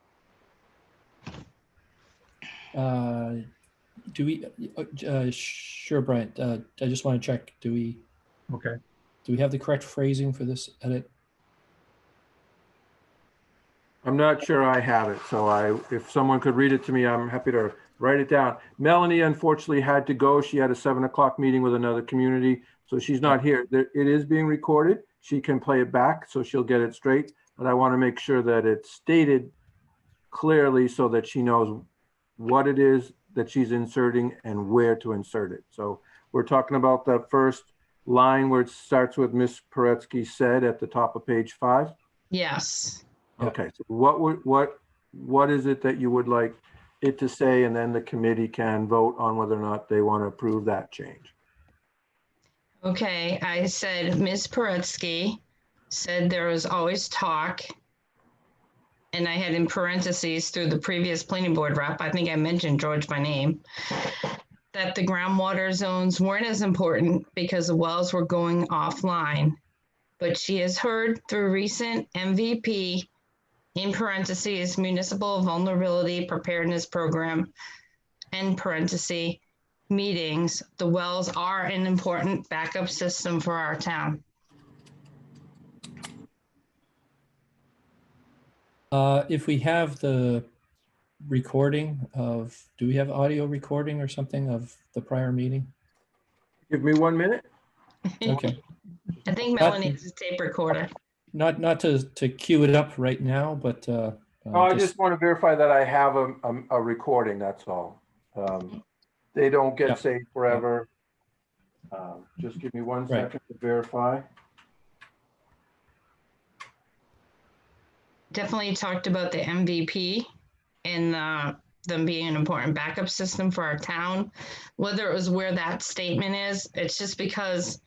Do we, sure, Bryant, I just want to check, do we have the correct phrasing for this edit? I'm not sure I have it, so if someone could read it to me, I'm happy to write it down. Melanie unfortunately had to go. She had a 7 o'clock meeting with another community, so she's not here. It is being recorded. She can play it back, so she'll get it straight. But I want to make sure that it's stated clearly so that she knows what it is that she's inserting and where to insert it. So we're talking about that first line where it starts with Ms. Paretsky said at the top of page 5. Yes. Yeah. Okay, so what is it that you would like it to say, and then the committee can vote on whether or not they want to approve that change? Okay, I said Ms. Paretsky said there was always talk, and I had in parentheses through the previous planning board rep, I think I mentioned George by name, that the groundwater zones weren't as important because the wells were going offline. But she has heard through recent MVP, in parentheses, Municipal Vulnerability Preparedness Program, end parentheses, meetings, the wells are an important backup system for our town. If we have the recording of, do we have audio recording or something of the prior meeting? Give me 1 minute. Okay, I think Melanie has a tape recorder. not to cue it up right now, but Oh, I just want to verify that I have a recording, that's all. They don't Yeah. get saved forever. Just give me 1 Right. second to verify. Definitely talked about the MVP and them being an important backup system for our town. Whether it was where that statement is, it's just because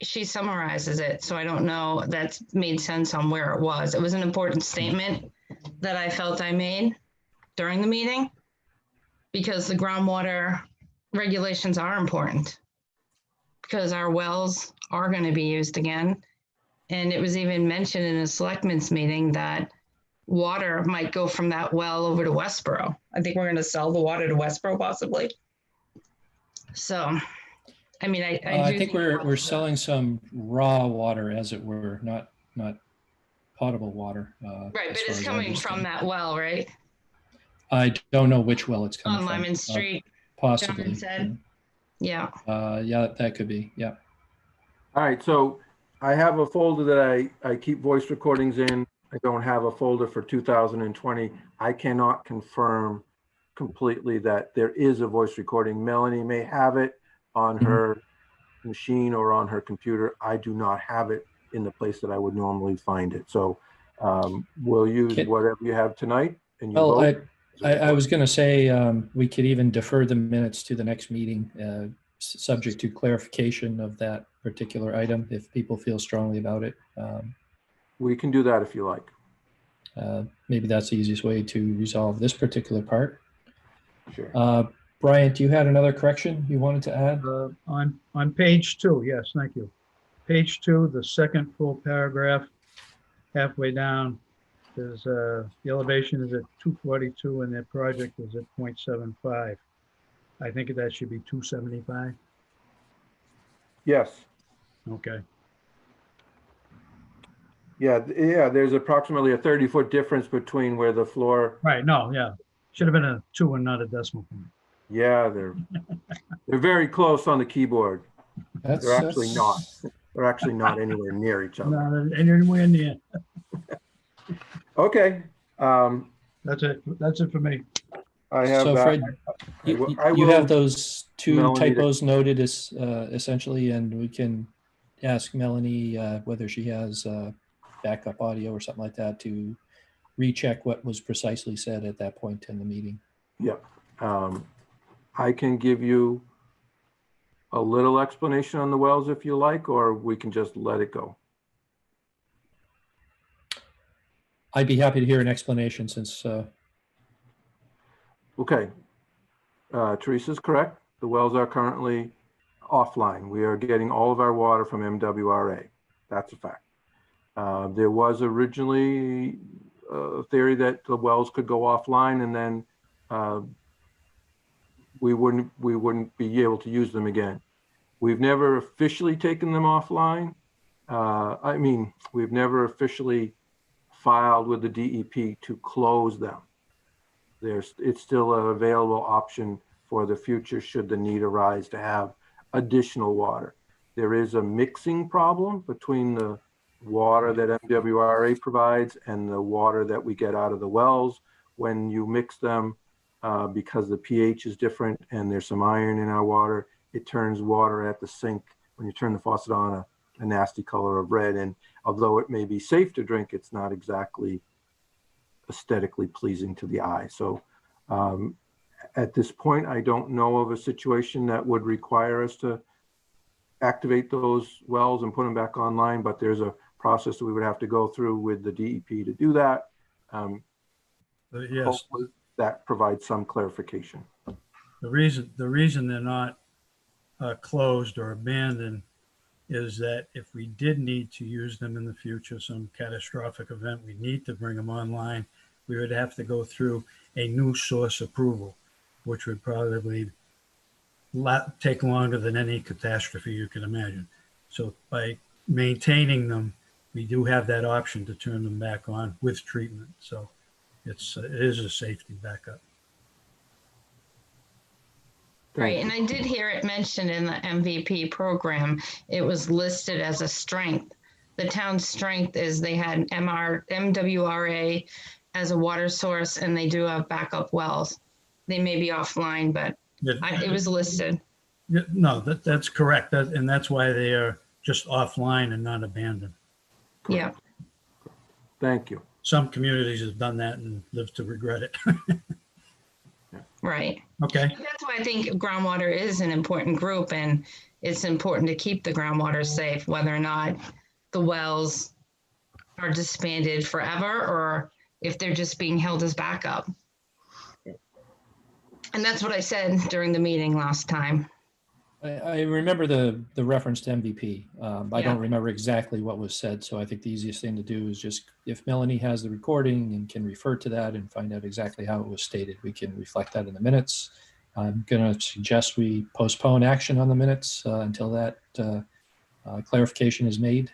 she summarizes it. So I don't know, that's made sense on where it was. It was an important statement that I felt I made during the meeting because the groundwater regulations are important because our wells are going to be used again. And it was even mentioned in a selectmen's meeting that water might go from that well over to Westboro. I think we're going to sell the water to Westboro possibly. So, I mean, I do think we're selling some raw water, as it were, not potable water. right, but it's coming from that well, right? I don't know which well it's coming On from. Lyman Street. Possibly. John said. Yeah. Yeah, that could be. Yeah. All right, so I have a folder that I keep voice recordings in. I don't have a folder for 2020. I cannot confirm completely that there is a voice recording. Melanie may have it on her machine or on her computer. I do not have it in the place that I would normally find it. So we'll use whatever you have tonight and you vote. I was going to say we could even defer the minutes to the next meeting, subject to clarification of that particular item if people feel strongly about it. We can do that if you like. Maybe that's the easiest way to resolve this particular part. Sure. Bryant, you had another correction you wanted to add? On page 2, yes, thank you. Page 2, the second full paragraph, halfway down, there's the elevation is at 242 and their project is at 0.75. I think that should be 275. Yes. Okay. Yeah, there's approximately a 30-foot difference between where the floor. Right, no, yeah. Should have been a 2 and not a decimal point. Yeah, they're very close on the keyboard. They're actually not. They're actually not anywhere near each other. Not anywhere near. Okay. That's it. That's it for me. I have so that. Fred, you have those two Melanie typos noted as essentially, and we can ask Melanie whether she has backup audio or something like that to recheck what was precisely said at that point in the meeting. Yep. I can give you a little explanation on the wells if you like, or we can just let it go. I'd be happy to hear an explanation since. Okay. Teresa's correct. The wells are currently offline. We are getting all of our water from MWRA. That's a fact. There was originally a theory that the wells could go offline and then we wouldn't be able to use them again. We've never officially taken them offline. I mean, we've never officially filed with the DEP to close them. It's still an available option for the future should the need arise to have additional water. There is a mixing problem between the water that MWRA provides and the water that we get out of the wells. When you mix them, because the pH is different and there's some iron in our water, it turns water at the sink when you turn the faucet on a nasty color of red. And although it may be safe to drink, it's not exactly aesthetically pleasing to the eye. So at this point, I don't know of a situation that would require us to activate those wells and put them back online, but there's a process that we would have to go through with the DEP to do that. Yes, Hopefully that provides some clarification. the reason they're not closed or abandoned is that if we did need to use them in the future, some catastrophic event, we need to bring them online, we would have to go through a new source approval, which would probably take longer than any catastrophe you can imagine. So by maintaining them, we do have that option to turn them back on with treatment. So it is a safety backup. Right, and I did hear it mentioned in the MVP program. It was listed as a strength. The town's strength is they had MWRA as a water source, and they do have backup wells. They may be offline, but it was listed. No, that's correct. And that's why they are just offline and not abandoned. Correct. Yeah. Thank you. Some communities have done that and live to regret it. Right. Okay. That's why I think groundwater is an important group, and it's important to keep the groundwater safe, whether or not the wells are disbanded forever or if they're just being held as backup. And that's what I said during the meeting last time. I remember the reference to MVP. I Yeah. don't remember exactly what was said, so I think the easiest thing to do is just, if Melanie has the recording and can refer to that and find out exactly how it was stated, we can reflect that in the minutes. I'm going to suggest we postpone action on the minutes until that clarification is made.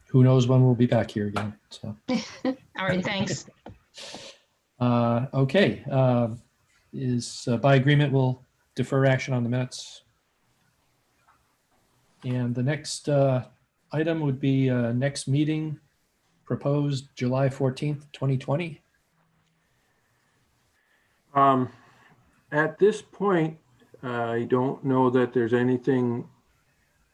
Who knows when we'll be back here again. So. All right, thanks. Okay. By agreement, we'll defer action on the minutes. And the next item would be next meeting proposed July 14th, 2020. At this point, I don't know that there's anything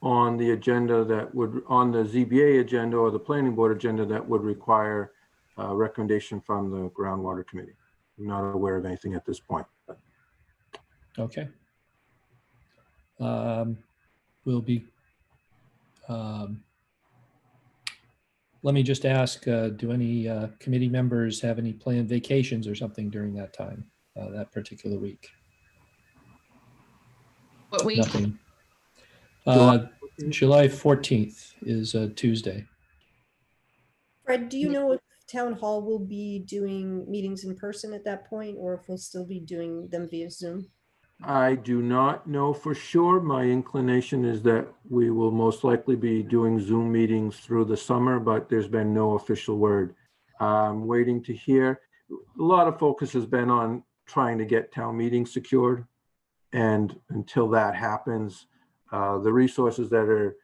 on the agenda that would, on the ZBA agenda or the planning board agenda, that would require a recommendation from the groundwater committee. I'm not aware of anything at this point. Okay. We'll be, let me just ask, do any committee members have any planned vacations or something during that time, that particular week? What week? Nothing. July July 14th is a Tuesday. Fred, do you know if town hall will be doing meetings in person at that point, or if we'll still be doing them via Zoom? I do not know for sure. My inclination is that we will most likely be doing Zoom meetings through the summer, but there's been no official word. I'm waiting to hear. A lot of focus has been on trying to get town meetings secured. And until that happens, the resources that are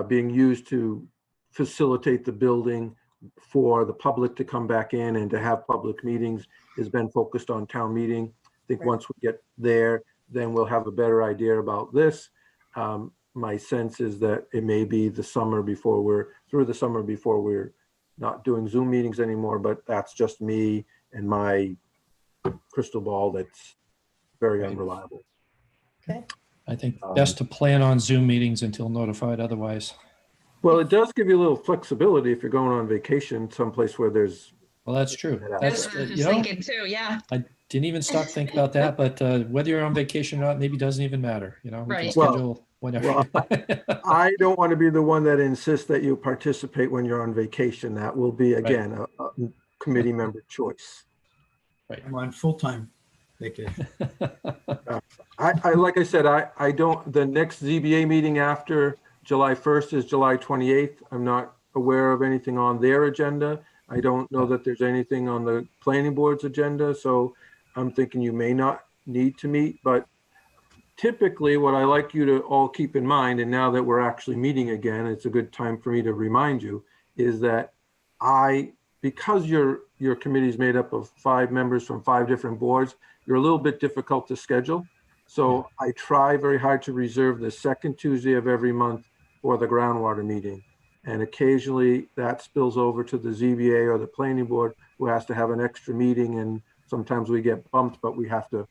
being used to facilitate the building for the public to come back in and to have public meetings has been focused on town meeting. I think once we get there, then we'll have a better idea about this. My sense is that it may be the summer before we're through the summer before we're not doing Zoom meetings anymore, but that's just me and my crystal ball that's very unreliable. Okay. I think best to plan on Zoom meetings until notified otherwise. Well, it does give you a little flexibility if you're going on vacation someplace where there's. Well, that's true. That's That's, what I was you just know, thinking too, yeah. I didn't even stop to think about that, but whether you're on vacation or not, maybe doesn't even matter. You know, we can Right. schedule whenever. I don't want to be the one that insists that you participate when you're on vacation. That will be, again, a committee member choice. I'm on full-time vacation. I like I said, I don't, the next ZBA meeting after July 1st is July 28th. I'm not aware of anything on their agenda. I don't know that there's anything on the planning board's agenda. So I'm thinking you may not need to meet, but typically what I like you to all keep in mind, and now that we're actually meeting again, it's a good time for me to remind you, is that because your committee is made up of 5 members from 5 different boards, you're a little bit difficult to schedule. So I try very hard to reserve the second Tuesday of every month for the groundwater meeting. And occasionally that spills over to the ZBA or the planning board, who has to have an extra meeting, and sometimes we get bumped, but we have to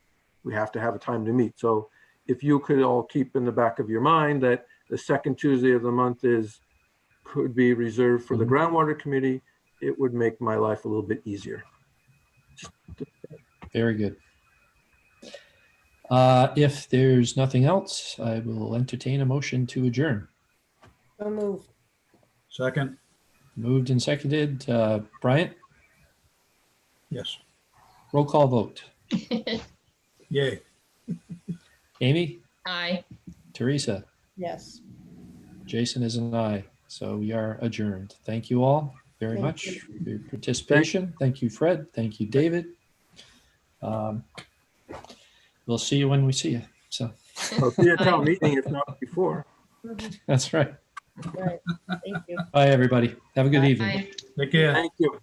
have a time to meet. So if you could all keep in the back of your mind that the second Tuesday of the month could be reserved for the groundwater committee, it would make my life a little bit easier. Very good. If there's nothing else, I will entertain a motion to adjourn. So moved. Second, Moved and seconded. Bryant, yes. roll call vote. Yay. Amy, Aye. Teresa, Yes. Jason is an aye. So we are adjourned. Thank you all very Thank much you. for your participation. Thank you, Fred. Thank you, David. We'll see you when we see you. So I'll see you at town meeting, if not before. that's right. Right. Thank you. Bye, everybody. Have a good evening. Aye. Take care. Thank you.